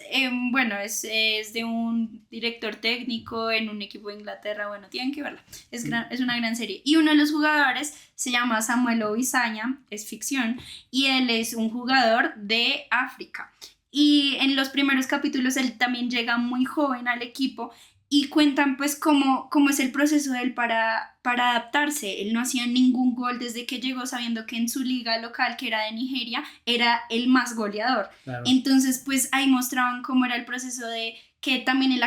bueno, es de un director técnico en un equipo de Inglaterra. Bueno, tienen que verla. Es una gran serie. Y uno de los jugadores se llama Samuel Obisaña, es ficción. Y él es un jugador de África. Y en los primeros capítulos él también llega muy joven al equipo y cuentan pues cómo es el proceso de él para adaptarse. Él no hacía ningún gol desde que llegó sabiendo que en su liga local, que era de Nigeria, era el más goleador. Claro. Entonces pues ahí mostraban cómo era el proceso de que también el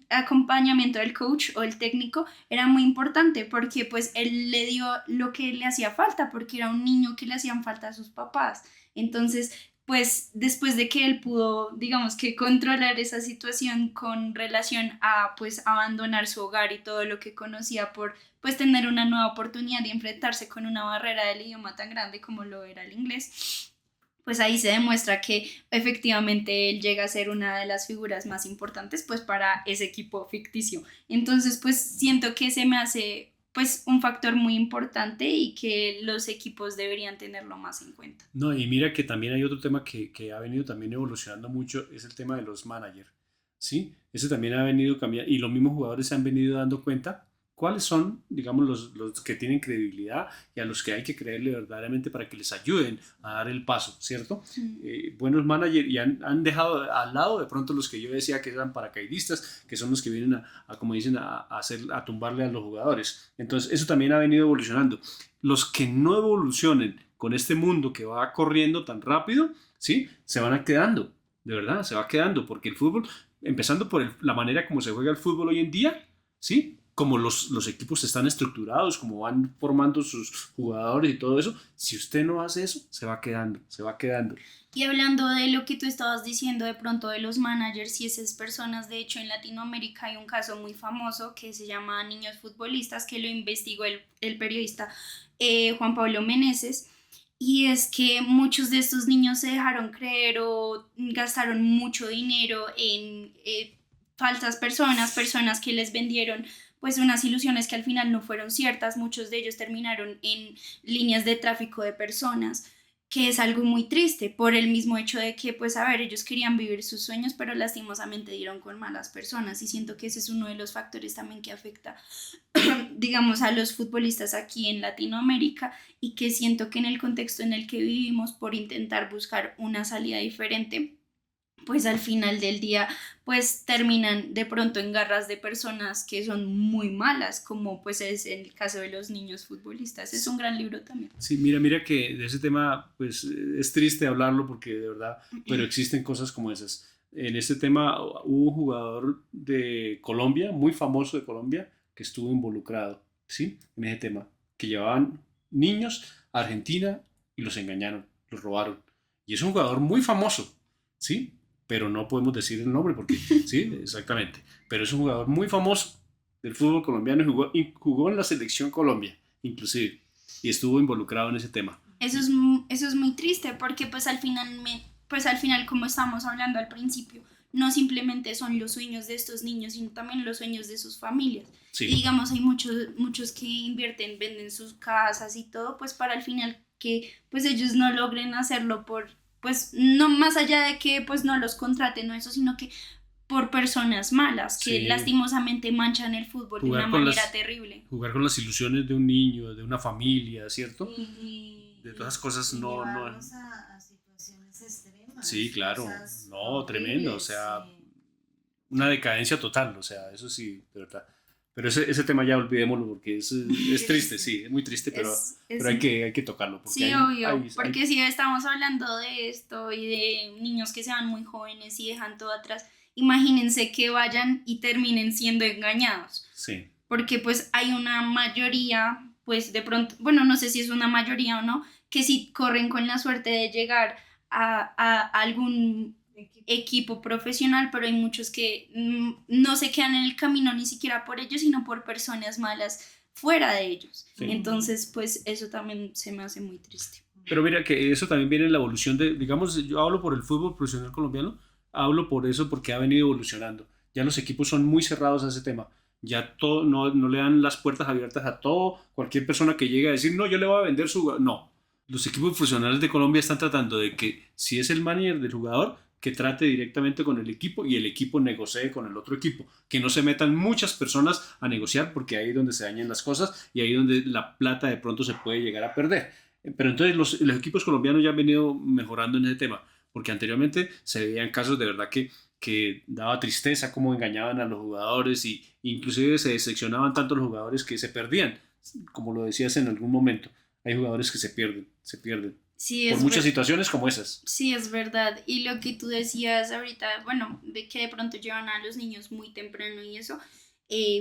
acompañamiento del coach o el técnico era muy importante porque pues él le dio lo que le hacía falta porque era un niño que le hacían falta a sus papás. Entonces pues después de que él pudo, digamos que controlar esa situación con relación a pues abandonar su hogar y todo lo que conocía por pues tener una nueva oportunidad de enfrentarse con una barrera del idioma tan grande como lo era el inglés, pues ahí se demuestra que efectivamente él llega a ser una de las figuras más importantes pues para ese equipo ficticio. Entonces pues siento que se me hace pues un factor muy importante y que los equipos deberían tenerlo más en cuenta. No, y mira que también hay otro tema que ha venido también evolucionando mucho, es el tema de los managers, ¿sí? Ese también ha venido cambiando, y los mismos jugadores se han venido dando cuenta cuáles son, digamos, los que tienen credibilidad y a los que hay que creerle verdaderamente para que les ayuden a dar el paso, ¿cierto? Buenos managers y han dejado al lado de pronto los que yo decía que eran paracaidistas, que son los que vienen como dicen, a tumbarle a los jugadores. Entonces, eso también ha venido evolucionando. Los que no evolucionen con este mundo que va corriendo tan rápido, ¿sí? Se van quedando, de verdad, se va quedando, porque el fútbol, empezando por la manera como se juega el fútbol hoy en día, ¿sí? Como los equipos están estructurados, como van formando sus jugadores y todo eso, si usted no hace eso, se va quedando, se va quedando. Y hablando de lo que tú estabas diciendo de pronto de los managers y esas personas, de hecho en Latinoamérica hay un caso muy famoso que se llama Niños Futbolistas, que lo investigó el periodista Juan Pablo Meneses, y es que muchos de estos niños se dejaron creer o gastaron mucho dinero en falsas personas que les vendieron pues unas ilusiones que al final no fueron ciertas, muchos de ellos terminaron en líneas de tráfico de personas. que es algo muy triste por el mismo hecho de que, pues, a ver, ellos querían vivir sus sueños, pero lastimosamente dieron con malas personas y siento que ese es uno de los factores también que afecta, digamos, a los futbolistas aquí en Latinoamérica y que siento que en el contexto en el que vivimos, por intentar buscar una salida diferente, pues al final del día pues terminan de pronto en garras de personas que son muy malas, como pues es el caso de los niños futbolistas. Es un gran libro también. Sí, mira que de ese tema pues es triste hablarlo porque de verdad, pero existen cosas como esas. En este tema hubo un jugador de Colombia, muy famoso de Colombia, que estuvo involucrado, ¿sí? En ese tema, que llevaban niños a Argentina y los engañaron, los robaron. Y es un jugador muy famoso, ¿sí? Pero no podemos decir el nombre porque, sí, exactamente. Pero es un jugador muy famoso del fútbol colombiano y jugó en la selección Colombia, inclusive, y estuvo involucrado en ese tema. Eso es muy triste porque pues al final, como estábamos hablando al principio, no simplemente son los sueños de estos niños, sino también los sueños de sus familias. Sí. Y digamos, hay muchos que invierten, venden sus casas y todo, pues para al final que pues ellos no logren hacerlo pues no más allá de que pues no los contraten o eso, sino que por personas malas que Sí. lastimosamente manchan el fútbol de una manera terrible. Jugar con las ilusiones de un niño, de una familia, ¿cierto? De todas las cosas y no... llevarlos a situaciones extremas. Sí, claro, no, horribles, tremendo, o sea, sí. una decadencia total, o sea, eso sí, de verdad. Pero ese tema ya olvidémoslo porque es triste, sí, es muy triste, pero hay que tocarlo. Porque sí, obvio, porque si estamos hablando de esto y de niños que se van muy jóvenes y dejan todo atrás, imagínense que vayan y terminen siendo engañados. Sí. Porque pues hay una mayoría, pues de pronto, bueno, no sé si es una mayoría o no, que sí corren con la suerte de llegar a algún equipo profesional, pero hay muchos que no se quedan en el camino ni siquiera por ellos, sino por personas malas fuera de ellos. Sí. Entonces, pues eso también se me hace muy triste. Pero mira que eso también viene en la evolución de, digamos, yo hablo por el fútbol profesional colombiano, hablo por eso porque ha venido evolucionando. Ya los equipos son muy cerrados a ese tema. Ya todo, no le dan las puertas abiertas a todo, cualquier persona que llegue a decir, no, yo le voy a vender su... No, los equipos profesionales de Colombia están tratando de que si es el manager del jugador, que trate directamente con el equipo y el equipo negocie con el otro equipo, que no se metan muchas personas a negociar porque ahí es donde se dañan las cosas y ahí es donde la plata de pronto se puede llegar a perder. Pero entonces los equipos colombianos ya han venido mejorando en ese tema, porque anteriormente se veían casos de verdad que daba tristeza cómo engañaban a los jugadores y inclusive se decepcionaban tanto los jugadores que se perdían, como lo decías en algún momento. Hay jugadores que se pierden. Sí, por muchas situaciones como esas. Sí, es verdad. Y lo que tú decías ahorita, bueno, de que de pronto llevan a los niños muy temprano y eso,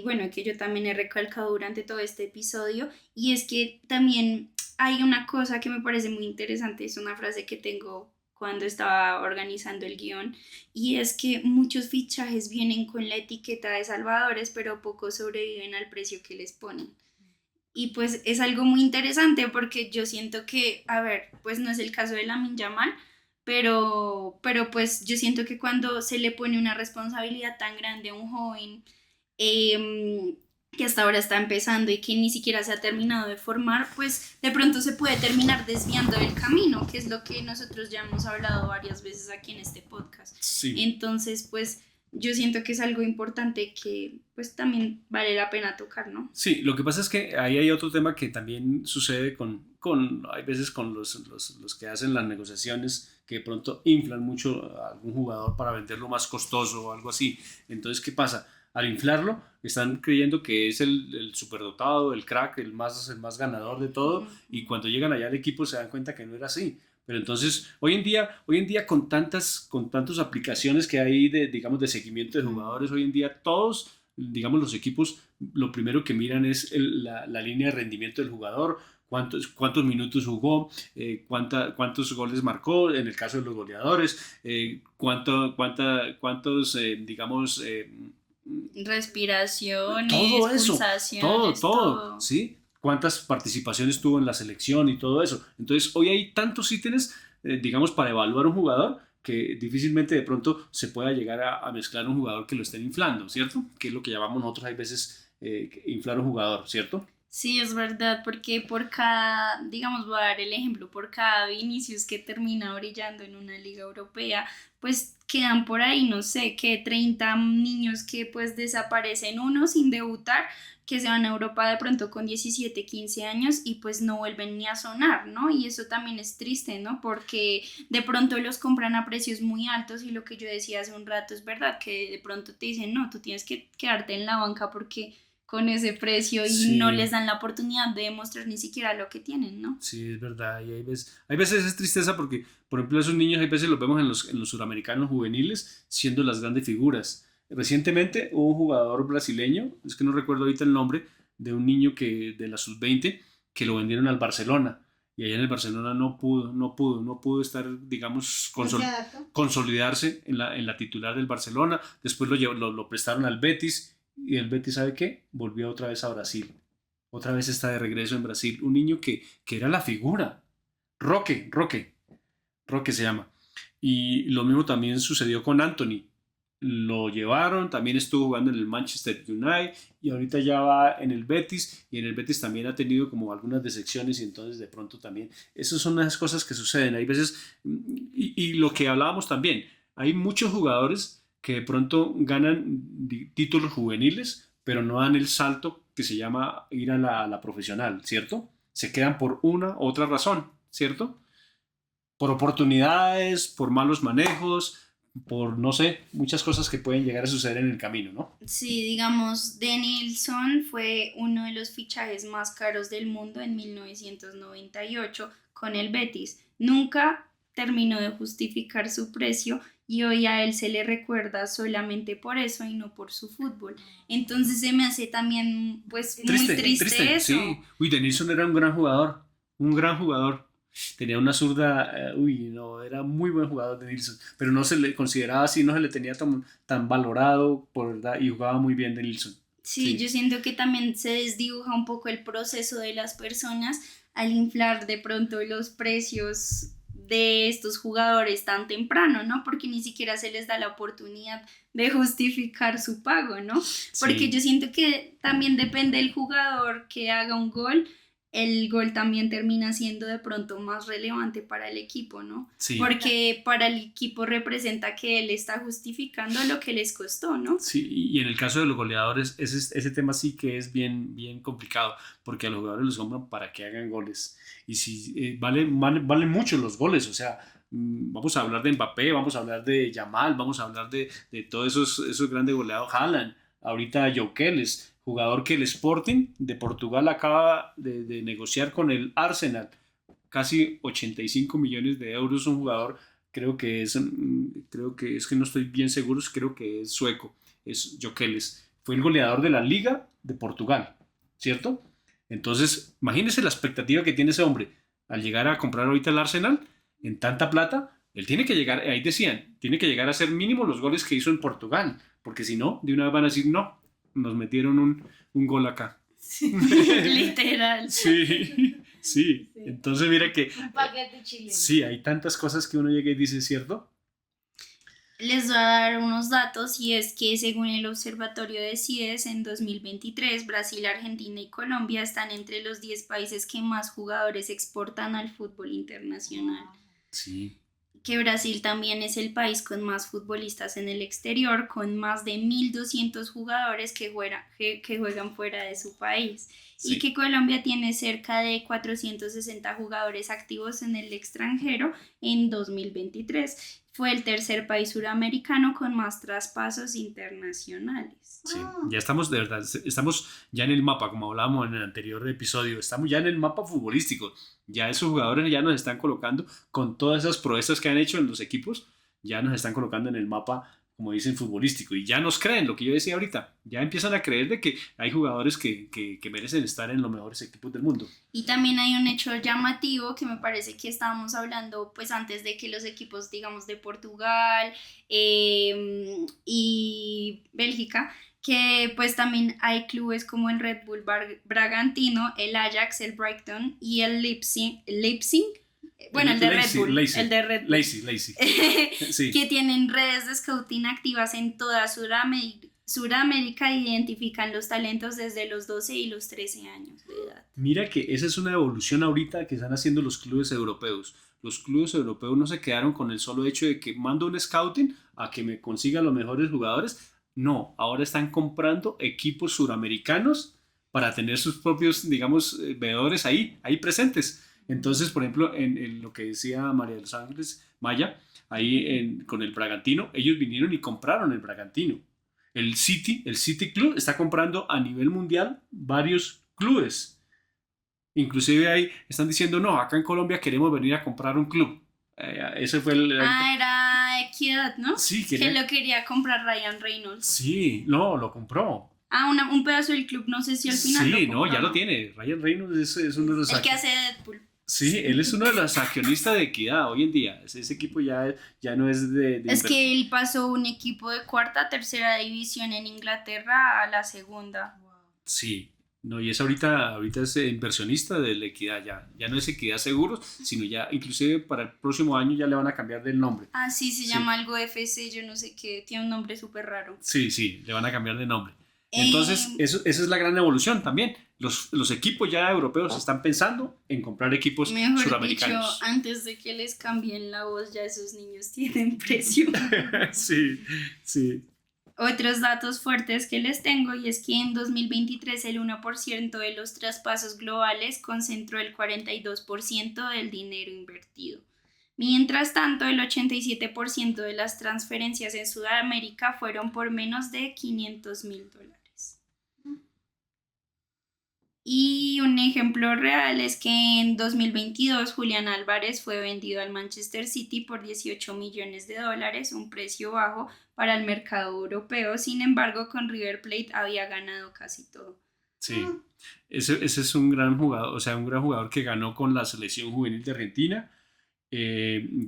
bueno, que yo también he recalcado durante todo este episodio, y es que también hay una cosa que me parece muy interesante, es una frase que tengo cuando estaba organizando el guión, y es que muchos fichajes vienen con la etiqueta de salvadores, pero pocos sobreviven al precio que les ponen. Y pues es algo muy interesante porque yo siento que, a ver, pues no es el caso de Lamine Yamal, pero pues yo siento que cuando se le pone una responsabilidad tan grande a un joven que hasta ahora está empezando y que ni siquiera se ha terminado de formar, pues de pronto se puede terminar desviando del camino, que es lo que nosotros ya hemos hablado varias veces aquí en este podcast. Sí. Entonces, pues yo siento que es algo importante que pues también vale la pena tocar, ¿no? Sí, lo que pasa es que ahí hay otro tema que también sucede hay veces con los que hacen las negociaciones, que de pronto inflan mucho a algún jugador para venderlo más costoso o algo así. Entonces, ¿qué pasa? Al inflarlo, están creyendo que es el superdotado, el crack, el más ganador de todo, y cuando llegan allá al equipo se dan cuenta que no era así. Pero entonces, hoy en día con tantas aplicaciones que hay de seguimiento de jugadores, hoy en día todos, digamos, los equipos, lo primero que miran es la línea de rendimiento del jugador, cuántos minutos jugó, cuántos goles marcó, en el caso de los goleadores, cuántos, respiraciones, todo eso, pulsaciones, todo, ¿sí? Cuántas participaciones tuvo en la selección y todo eso. Entonces, hoy hay tantos ítems, digamos, para evaluar un jugador que difícilmente de pronto se pueda llegar a mezclar un jugador que lo estén inflando, ¿cierto? Que es lo que llamamos nosotros, hay veces, inflar un jugador, ¿cierto? Sí, es verdad, porque por cada, digamos, voy a dar el ejemplo, por cada Vinicius que termina brillando en una liga europea, pues quedan por ahí, no sé, que 30 niños que pues desaparecen uno sin debutar, que se van a Europa de pronto con 17 15 años y pues no vuelven ni a sonar, ¿no? Y eso también es triste, ¿no? Porque de pronto los compran a precios muy altos y lo que yo decía hace un rato es verdad, que de pronto te dicen, no, tú tienes que quedarte en la banca porque con ese precio y no les Sí, dan la oportunidad de demostrar ni siquiera lo que tienen, ¿no? sí, es verdad. Y hay veces es tristeza porque, por ejemplo, esos niños hay veces los vemos en los suramericanos juveniles siendo las grandes figuras. Recientemente hubo un jugador brasileño, es que no recuerdo ahorita el nombre, de un niño que de la sub-20 que lo vendieron al Barcelona. Y allá en el Barcelona no pudo estar, digamos, ¿No se adaptó? consolidarse en la titular del Barcelona. Después lo prestaron al Betis y el Betis, ¿sabe qué? Volvió otra vez a Brasil. Otra vez está de regreso en Brasil. Un niño que era la figura. Roque se llama. Y lo mismo también sucedió con Anthony. Lo llevaron, también estuvo jugando en el Manchester United y ahorita ya va en el Betis y en el Betis también ha tenido como algunas decepciones y entonces de pronto también, esas son las cosas que suceden, hay veces, y lo que hablábamos también, hay muchos jugadores que de pronto ganan títulos juveniles, pero no dan el salto que se llama ir a la profesional, ¿cierto? Se quedan por una u otra razón, ¿cierto? Por oportunidades, por malos manejos, por no sé, muchas cosas que pueden llegar a suceder en el camino, ¿no? Sí, digamos, Denilson fue uno de los fichajes más caros del mundo en 1998 con el Betis. Nunca terminó de justificar su precio y hoy a él se le recuerda solamente por eso y no por su fútbol. Entonces se me hace también pues muy triste Sí. eso. Uy, Denilson era un gran jugador. Tenía una zurda, uy, no, era muy buen jugador Denilson, pero no se le consideraba así, no se le tenía tan valorado, por verdad, y jugaba muy bien Denilson. Sí, yo Sí, siento que también se desdibuja un poco el proceso de las personas al inflar de pronto los precios de estos jugadores tan temprano, ¿no? Porque ni siquiera se les da la oportunidad de justificar su pago, ¿no? Porque yo sí, siento que también depende del jugador que haga un gol, el gol también termina siendo de pronto más relevante para el equipo, ¿no? sí. Porque para el equipo representa que él está justificando lo que les costó, ¿no? Sí, y en el caso de los goleadores, ese tema sí que es bien complicado, porque a los jugadores los compran para que hagan goles. Y si valen mucho los goles, o sea, vamos a hablar de Mbappé, vamos a hablar de Yamal, vamos a hablar de todos esos grandes goleadores, Haaland, ahorita Jokeles, jugador que el Sporting de Portugal acaba de negociar con el Arsenal, casi 85 millones de euros, un jugador, creo que es que no estoy bien seguro, creo que es sueco, es Jokeles. Fue el goleador de la Liga de Portugal, ¿cierto? Entonces, imagínese la expectativa que tiene ese hombre al llegar a comprar ahorita el Arsenal en tanta plata. Él tiene que llegar, ahí decían, tiene que llegar a hacer mínimo los goles que hizo en Portugal, porque si no, de una vez van a decir, no, nos metieron un gol acá. Sí. Literal. Sí, sí. Sí. Entonces, mira que Un paquete chileno. sí, hay tantas cosas que uno llega y dice, ¿cierto? Les voy a dar unos datos y es que según el Observatorio de CIES en 2023, Brasil, Argentina y Colombia están entre los 10 países que más jugadores exportan al fútbol internacional. Sí, Que Brasil también es el país con más futbolistas en el exterior, con más de 1.200 jugadores que juegan fuera de su país. Y sí. que Colombia tiene cerca de 460 jugadores activos en el extranjero en 2023. Fue el tercer país suramericano con más traspasos internacionales. Sí, Ah, ya estamos de verdad, estamos ya en el mapa, como hablábamos en el anterior episodio, estamos ya en el mapa futbolístico. Ya esos jugadores ya nos están colocando con todas esas proezas que han hecho en los equipos, ya nos están colocando en el mapa, como dicen, futbolístico. Y ya nos creen lo que yo decía ahorita, ya empiezan a creer de que hay jugadores que merecen estar en los mejores equipos del mundo. Y también hay un hecho llamativo que me parece que estábamos hablando pues antes de que los equipos digamos de Portugal y Bélgica, que pues también hay clubes como el Red Bull Bragantino, el Ajax, el Brighton y el Leipzig, bueno el de Red Bull, el de Red Bull, Lazy, sí, que tienen redes de scouting activas en toda Suramérica identifican los talentos desde los 12 y los 13 años de edad. Mira que esa es una evolución ahorita que están haciendo los clubes europeos. Los clubes europeos no se quedaron con el solo hecho de que mando un scouting a que me consiga los mejores jugadores. No, ahora están comprando equipos suramericanos para tener sus propios, digamos, veedores ahí presentes. Entonces, por ejemplo, en lo que decía María de los Ángeles Maya, con el Bragantino, ellos vinieron y compraron el Bragantino. El City Club está comprando a nivel mundial varios clubes. Inclusive ahí están diciendo, no, acá en Colombia queremos venir a comprar un club. Ese fue era Equidad, ¿no? Sí, que lo quería comprar Ryan Reynolds. Sí, no, lo compró. Un pedazo del club, no sé si al final sí, no, ya lo tiene. Ryan Reynolds es uno de los... El que hace Deadpool. Sí, él es uno de los accionistas de Equidad hoy en día. Ese equipo ya no es de es que él pasó un equipo de cuarta a tercera división en Inglaterra a la segunda. Sí, no, y es ahorita es inversionista de la Equidad, ya no es Equidad Seguros, sino ya inclusive para el próximo año ya le van a cambiar del nombre. Sí, se llama algo FC, yo no sé qué, tiene un nombre súper raro. Sí, le van a cambiar de nombre. Entonces, esa es la gran evolución también. Los equipos ya europeos están pensando en comprar equipos suramericanos. Dicho, antes de que les cambien la voz, ya esos niños tienen precio. sí. Otros datos fuertes que les tengo, y es que en 2023 el 1% de los traspasos globales concentró el 42% del dinero invertido. Mientras tanto, el 87% de las transferencias en Sudamérica fueron por menos de $500,000. Y un ejemplo real es que en 2022 Julián Álvarez fue vendido al Manchester City por $18 millones, un precio bajo para el mercado europeo. Sin embargo, con River Plate había ganado casi todo. Sí, ese es un gran jugador, o sea, un gran jugador que ganó con la selección juvenil de Argentina,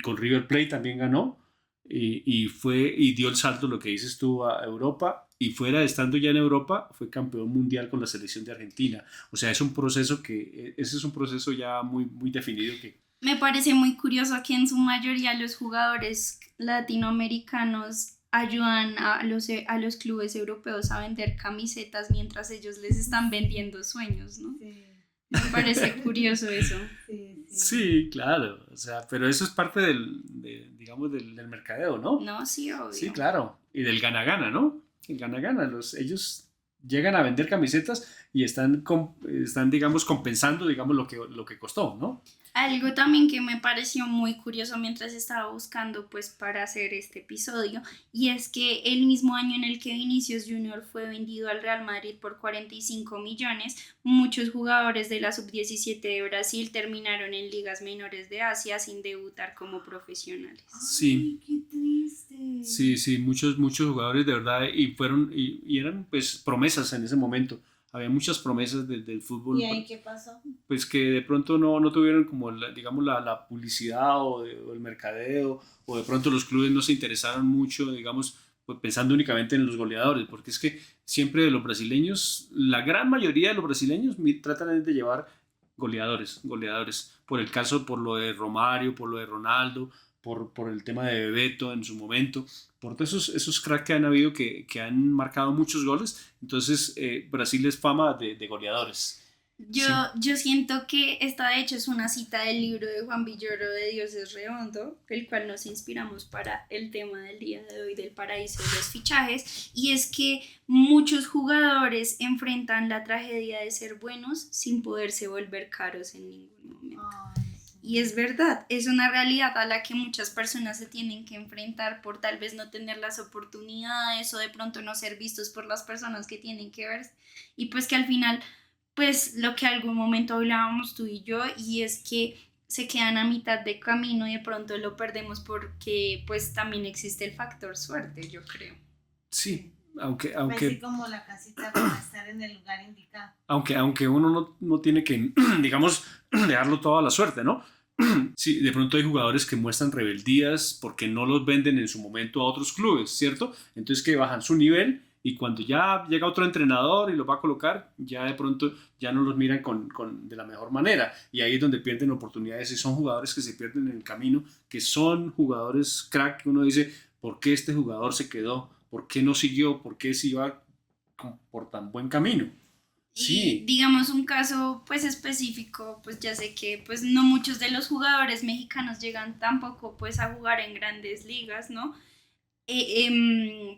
con River Plate también ganó, y dio el salto, lo que dices tú, a Europa. Y estando ya en Europa, fue campeón mundial con la selección de Argentina. O sea, ese es un proceso ya muy, muy definido que... Me parece muy curioso que en su mayoría los jugadores latinoamericanos ayudan a los clubes europeos a vender camisetas mientras ellos les están vendiendo sueños, ¿no? Sí. Me parece curioso eso. Sí, claro. O sea, pero eso es parte del mercadeo, ¿no? No, sí, obvio. Sí, claro. Y del gana-gana, ¿no? El gana-gana, ellos llegan a vender camisetas y están digamos, compensando, digamos, lo que costó, ¿no? Algo también que me pareció muy curioso mientras estaba buscando, pues, para hacer este episodio, y es que el mismo año en el que Vinicius Junior fue vendido al Real Madrid por 45 millones, muchos jugadores de la sub-17 de Brasil terminaron en ligas menores de Asia sin debutar como profesionales. Sí. Ay, qué triste. Sí, muchos jugadores de verdad y eran pues promesas en ese momento. Había muchas promesas del fútbol. ¿Y ahí qué pasó? Pues que de pronto no tuvieron como la publicidad o el mercadeo, o de pronto los clubes no se interesaron mucho, digamos, pues pensando únicamente en los goleadores, porque es que siempre de los brasileños, la gran mayoría de los brasileños tratan de llevar goleadores, por lo de Romario, por lo de Ronaldo, por el tema de Bebeto en su momento, por todos esos cracks que han habido que han marcado muchos goles. Entonces Brasil es fama de goleadores. Yo siento que esta de hecho es una cita del libro de Juan Villoro de Dios es Redondo, el cual nos inspiramos para el tema del día de hoy del paraíso de los fichajes, y es que muchos jugadores enfrentan la tragedia de ser buenos sin poderse volver caros en ningún momento. Y es verdad, es una realidad a la que muchas personas se tienen que enfrentar por tal vez no tener las oportunidades o de pronto no ser vistos por las personas que tienen que ver, y pues que al final, pues lo que algún momento hablábamos tú y yo, y es que se quedan a mitad de camino y de pronto lo perdemos porque pues también existe el factor suerte, yo creo. Sí, aunque así como la casita para estar en el lugar indicado. Aunque uno no tiene que, digamos, dejarlo todo a la suerte, ¿no? Sí, de pronto hay jugadores que muestran rebeldías porque no los venden en su momento a otros clubes, ¿cierto? Entonces que bajan su nivel y cuando ya llega otro entrenador y los va a colocar, ya de pronto ya no los miran de la mejor manera, y ahí es donde pierden oportunidades, y son jugadores que se pierden en el camino, que son jugadores crack, que uno dice, ¿por qué este jugador se quedó? ¿por qué no siguió? ¿Por qué se iba por tan buen camino? Y Sí, digamos un caso pues específico, pues ya sé que pues no muchos de los jugadores mexicanos llegan tampoco pues a jugar en grandes ligas, ¿no?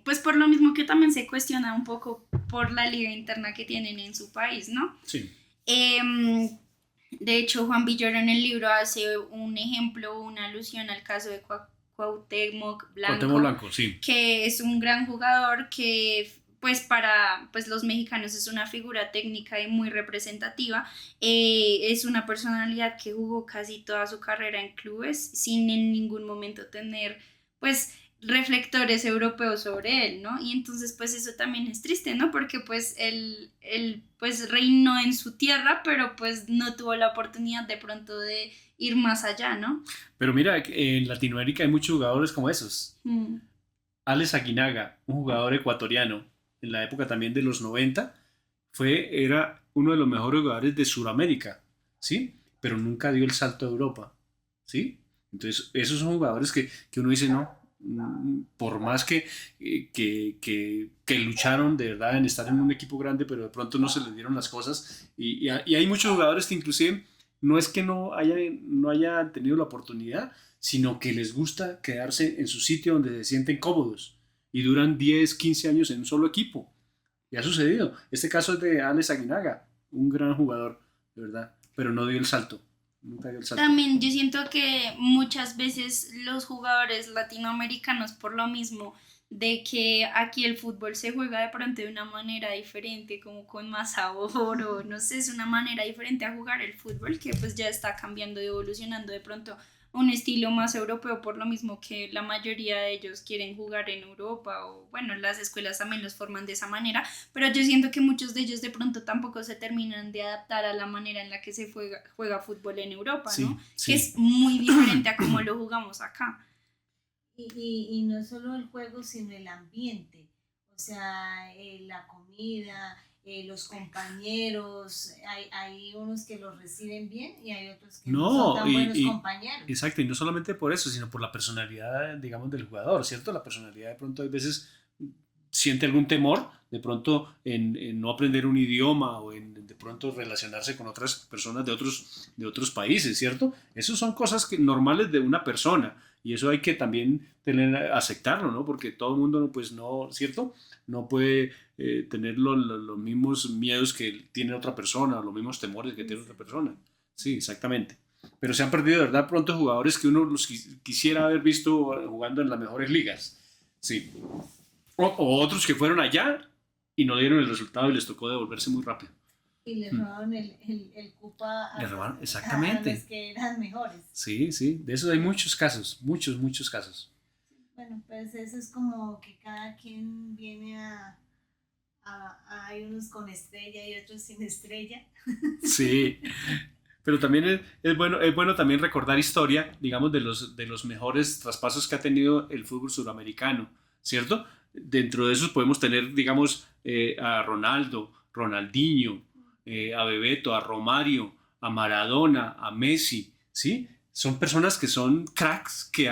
Pues por lo mismo que también se cuestiona un poco por la liga interna que tienen en su país, ¿no? sí. Em, de hecho, Juan Villoro en el libro hace un ejemplo, una alusión al caso de Cuauhtémoc Cuauhtémoc Blanco, Blanco, sí. que es un gran jugador que pues para pues, los mexicanos es una figura técnica y muy representativa. Es una personalidad que jugó casi toda su carrera en clubes sin en ningún momento tener pues reflectores europeos sobre él, ¿no? Y entonces pues eso también es triste, ¿no? Porque pues él pues reinó en su tierra, pero pues no tuvo la oportunidad de pronto de ir más allá, ¿no? Pero mira, en Latinoamérica hay muchos jugadores como esos. Mm. Alex Aguinaga, un jugador ecuatoriano, en la época también de los 90, era uno de los mejores jugadores de Sudamérica, ¿sí? Pero nunca dio el salto a Europa, ¿sí? Entonces, esos son jugadores que uno dice, no, por más que lucharon de verdad en estar en un equipo grande, pero de pronto no se les dieron las cosas. Y hay muchos jugadores que inclusive no es que no hayan tenido la oportunidad, sino que les gusta quedarse en su sitio donde se sienten cómodos y duran 10, 15 años en un solo equipo. Y ha sucedido. Este caso es de Alex Aguinaga, un gran jugador, de verdad, pero no dio el salto. Nunca dio el salto. También yo siento que muchas veces los jugadores latinoamericanos, por lo mismo de que aquí el fútbol se juega de pronto de una manera diferente, como con más sabor o no sé, es una manera diferente a jugar el fútbol que pues ya está cambiando y evolucionando de pronto a un estilo más europeo, por lo mismo que la mayoría de ellos quieren jugar en Europa o bueno, las escuelas también los forman de esa manera, pero yo siento que muchos de ellos de pronto tampoco se terminan de adaptar a la manera en la que se juega fútbol en Europa, Sí, ¿no? sí. Que es muy diferente a cómo lo jugamos acá. Y no solo el juego, sino el ambiente, o sea, la comida, los compañeros, hay unos que los reciben bien y hay otros que no son tan buenos compañeros. Exacto, y no solamente por eso, sino por la personalidad, digamos, del jugador, ¿cierto? La personalidad de pronto hay veces siente algún temor de pronto en no aprender un idioma o en de pronto relacionarse con otras personas de otros países, ¿cierto? Esas son cosas normales de una persona y eso hay que también aceptarlo, ¿no? Porque todo el mundo, pues no, ¿cierto? No puede tener los mismos miedos que tiene otra persona, los mismos temores que tiene otra persona. Sí, exactamente. Pero se han perdido de verdad pronto jugadores que uno los quisiera haber visto jugando en las mejores ligas. Sí. O otros que fueron allá y no dieron el resultado y les tocó devolverse muy rápido. Y le robaron el cupa a exactamente. los que eran mejores. Sí, sí, de eso hay muchos casos, muchos casos. Bueno, pues eso es como que cada quien viene hay unos con estrella y otros sin estrella. Sí, pero también es bueno también recordar historia, digamos, de los mejores traspasos que ha tenido el fútbol sudamericano, ¿cierto? Dentro de esos podemos tener, digamos, a Ronaldo, Ronaldinho, a Bebeto, a Romario, a Maradona, a Messi, ¿sí? Son personas que son cracks que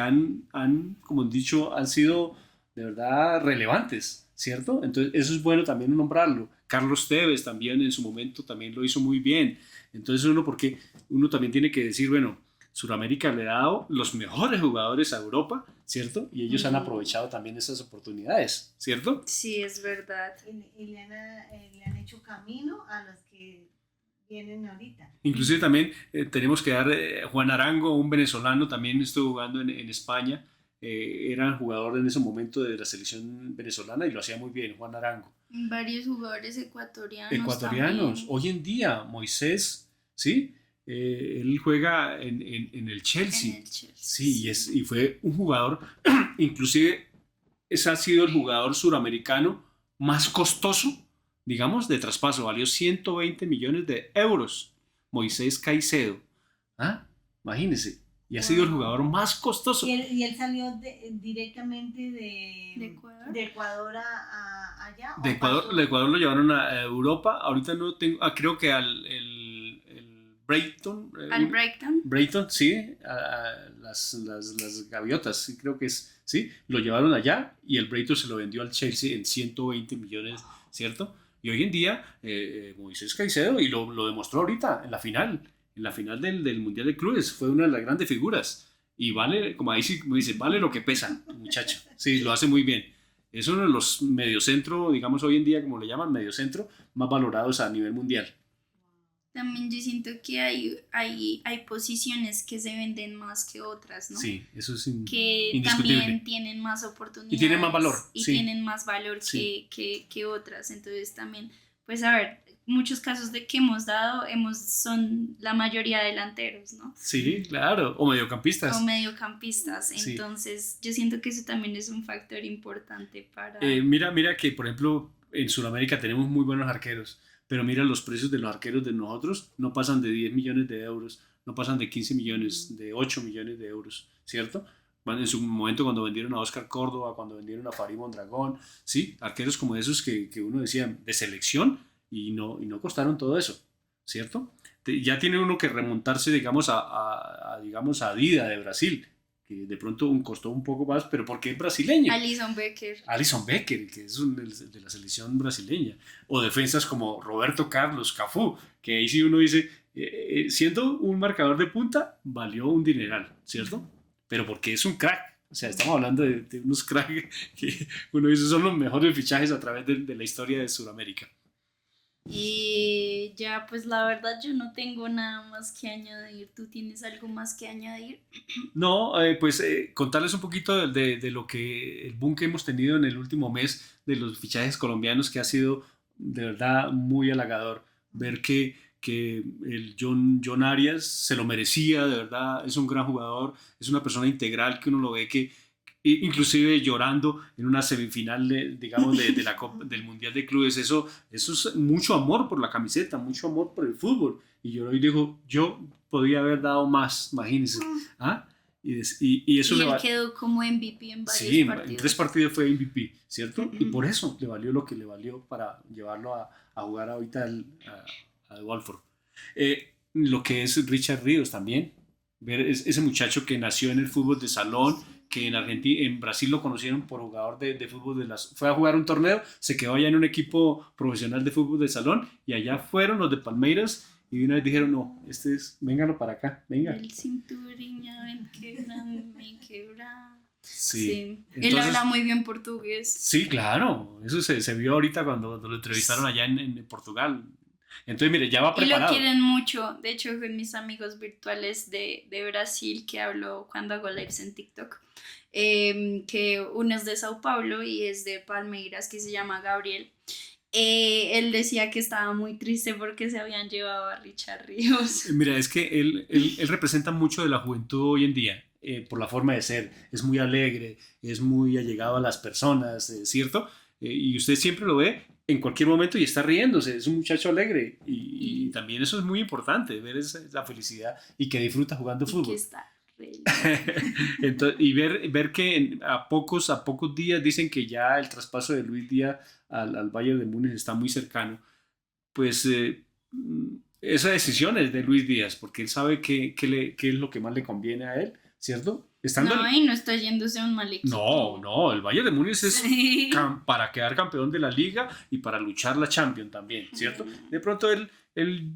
como han dicho, han sido de verdad relevantes, ¿cierto? Entonces eso es bueno también nombrarlo. Carlos Tevez también en su momento también lo hizo muy bien. Entonces porque uno también tiene que decir, bueno, Sudamérica le ha dado los mejores jugadores a Europa, ¿cierto? Y ellos han aprovechado también esas oportunidades, ¿cierto? Sí, es verdad. Y le han hecho camino a los que vienen ahorita. Inclusive también tenemos que dar Juan Arango, un venezolano, también estuvo jugando en España, era jugador en ese momento de la selección venezolana y lo hacía muy bien, Juan Arango. Varios jugadores ecuatorianos. Ecuatorianos, hoy en día, Moisés, ¿sí? Él juega en el Chelsea. En el Chelsea. Sí, y fue un jugador, inclusive ese ha sido el jugador suramericano más costoso, digamos, de traspaso. Valió 120 millones de euros. Moisés Caicedo. ¿Ah? Imagínense. Y ha sido el jugador más costoso. Y él salió directamente de Ecuador, allá. De Ecuador lo llevaron a Europa. Ahorita no tengo, creo que al Brighton. Al Brighton. Brighton, sí, las gaviotas, sí, creo que es, sí, lo llevaron allá y el Brighton se lo vendió al Chelsea en 120 millones, ¿cierto? Y hoy en día Moisés Caicedo, y lo demostró ahorita en la final del Mundial de Clubes, fue una de las grandes figuras. Y vale, como ahí sí me dice, vale lo que pesa, muchacho. Sí, lo hace muy bien. Es uno de los mediocentro, digamos hoy en día, como le llaman, mediocentro, más valorados a nivel mundial. También yo siento que hay posiciones que se venden más que otras, ¿no? Sí, eso es que indiscutible. también tienen más oportunidades. Y tienen más valor. Y sí. tienen más valor Sí. que otras. Entonces también, pues a ver, muchos casos de que hemos dado son la mayoría delanteros, ¿no? Sí, claro. O mediocampistas. O mediocampistas. Sí. Entonces yo siento que eso también es un factor importante para... Mira que, por ejemplo, en Sudamérica tenemos muy buenos arqueros, pero mira los precios de los arqueros de nosotros, no pasan de 10 millones de euros, no pasan de 15 millones, de 8 millones de euros, ¿cierto? En su momento cuando vendieron a Oscar Córdoba, cuando vendieron a Farid Mondragón, ¿sí? Arqueros como esos que uno decía de selección y no costaron todo eso, ¿cierto? Ya tiene uno que remontarse, digamos, digamos, a Dida de Brasil, que de pronto costó un poco más, pero porque es brasileño. Alisson Becker, que es de la selección brasileña. O defensas como Roberto Carlos, Cafú, que ahí sí uno dice, siendo un marcador de punta, valió un dineral, ¿cierto? Pero porque es un crack. O sea, estamos hablando de unos cracks que uno dice son los mejores fichajes a través de la historia de Sudamérica. Y ya, pues la verdad yo no tengo nada más que añadir. ¿Tú tienes algo más que añadir? No, pues contarles un poquito de lo que el boom que hemos tenido en el último mes de los fichajes colombianos, que ha sido de verdad muy halagador. Ver que el John Arias se lo merecía, de verdad, es un gran jugador, es una persona integral que uno lo ve que inclusive llorando en una semifinal digamos del Mundial de Clubes, eso es mucho amor por la camiseta, mucho amor por el fútbol, y yo hoy digo, yo podría haber dado más, imagínense, ¿ah? Y eso y él quedó como MVP en varios partidos. En 3 partidos fue MVP, ¿cierto? Y por eso le valió lo que le valió para llevarlo a jugar ahorita a Watford. Lo que es Richard Ríos también, ver ese muchacho que nació en el fútbol de salón, que en Brasil lo conocieron por jugador de fútbol fue a jugar un torneo, se quedó allá en un equipo profesional de fútbol de salón, y allá fueron los de Palmeiras y de una vez dijeron, no, véngalo para acá, venga. El cinturilla, ven quebra. Sí. Entonces, él habla muy bien portugués. Sí, claro, eso se vio ahorita cuando lo entrevistaron allá en Portugal. Entonces, mire, ya va preparado. Y lo quieren mucho. De hecho, con mis amigos virtuales de Brasil, que hablo cuando hago lives en TikTok, que uno es de Sao Paulo y es de Palmeiras, que se llama Gabriel. Él decía que estaba muy triste porque se habían llevado a Richard Ríos. Mira, es que él representa mucho de la juventud hoy en día, por la forma de ser. Es muy alegre, es muy allegado a las personas, ¿cierto? Y usted siempre lo ve en cualquier momento y está riéndose, es un muchacho alegre, y también eso es muy importante, ver esa felicidad y que disfruta jugando fútbol. Que está entonces, y ver que a pocos días dicen que ya el traspaso de Luis Díaz al Bayern de Múnich está muy cercano, pues esa decisión es de Luis Díaz, porque él sabe qué es lo que más le conviene a él, ¿cierto? Y no está yéndose a un mal equipo. No, el Bayern de Múnich es para quedar campeón de la Liga y para luchar la Champions también, ¿cierto? De pronto él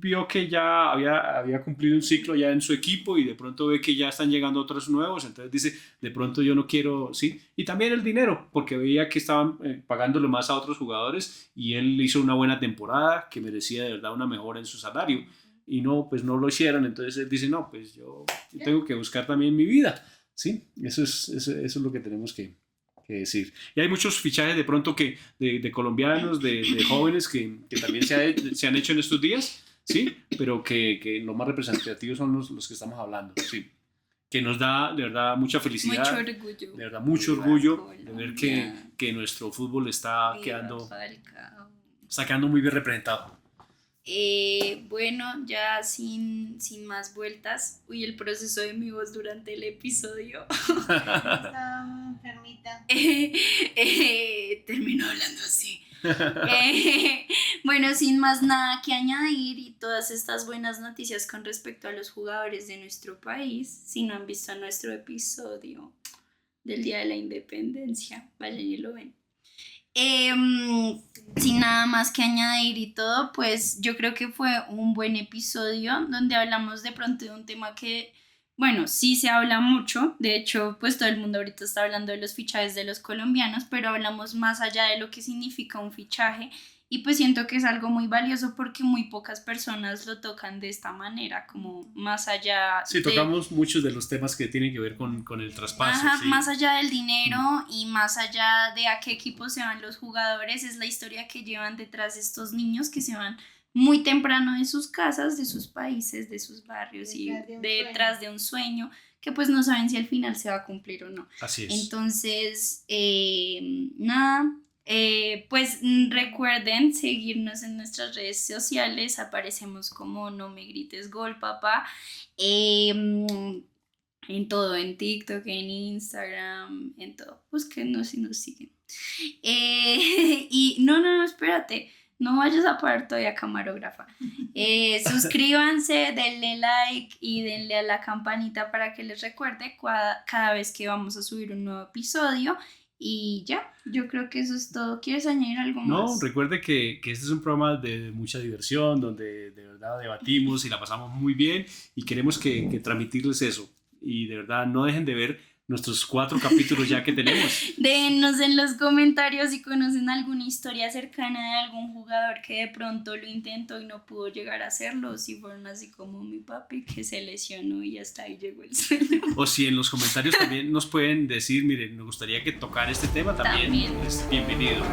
vio que ya había cumplido un ciclo ya en su equipo, y de pronto ve que ya están llegando otros nuevos, entonces dice, de pronto yo no quiero, ¿sí? Y también el dinero, porque veía que estaban pagándole más a otros jugadores, y él hizo una buena temporada que merecía de verdad una mejora en su salario, y pues no lo hicieron, entonces él dice, no, pues yo tengo que buscar también mi vida. Sí, eso es lo que tenemos que decir. Y hay muchos fichajes de pronto de colombianos, de jóvenes que también se han hecho en estos días, ¿sí? Pero que lo más representativos son los que estamos hablando, ¿sí? Que nos da de verdad mucha felicidad. Mucho orgullo. De verdad, mucho orgullo de ver que nuestro fútbol está quedando muy bien representado. Bueno, ya sin más vueltas. Uy, el proceso de mi voz durante el episodio. Está enfermita. Termino hablando así. Bueno, sin más nada que añadir y todas estas buenas noticias con respecto a los jugadores de nuestro país, si no han visto nuestro episodio del Día de la Independencia, vayan y lo ven. Sin nada más que añadir y todo, pues yo creo que fue un buen episodio donde hablamos de pronto de un tema que, bueno, sí se habla mucho. De hecho, pues todo el mundo ahorita está hablando de los fichajes de los colombianos, pero hablamos más allá de lo que significa un fichaje y pues siento que es algo muy valioso porque muy pocas personas lo tocan de esta manera, como más allá Sí, tocamos muchos de los temas que tienen que ver con el traspaso. Ajá, Sí. más allá del dinero y más allá de a qué equipo se van los jugadores, es la historia que llevan detrás estos niños que se van muy temprano de sus casas, de sus países, de sus barrios y detrás de un sueño que pues no saben si al final se va a cumplir o no. Así es. Entonces, nada, pues recuerden seguirnos en nuestras redes sociales, aparecemos como No Me Grites Gol, papá. En todo, en TikTok, en Instagram, en todo. Búsquenos y nos siguen. Y no, espérate. No vayas a parar todavía, camarógrafa. Suscríbanse, denle like y denle a la campanita para que les recuerde cada vez que vamos a subir un nuevo episodio. Y ya, yo creo que eso es todo. ¿Quieres añadir algo más? No, recuerde que este es un programa de mucha diversión, donde de verdad debatimos y la pasamos muy bien y queremos que transmitirles eso. Y de verdad no dejen de ver nuestros 4 capítulos ya que tenemos. Déjennos en los comentarios si conocen alguna historia cercana de algún jugador que de pronto lo intentó y no pudo llegar a hacerlo, si fueron así como mi papi que se lesionó y hasta ahí llegó el sueño. O si en los comentarios también nos pueden decir, miren, nos gustaría que tocar este tema, también. Es bienvenido.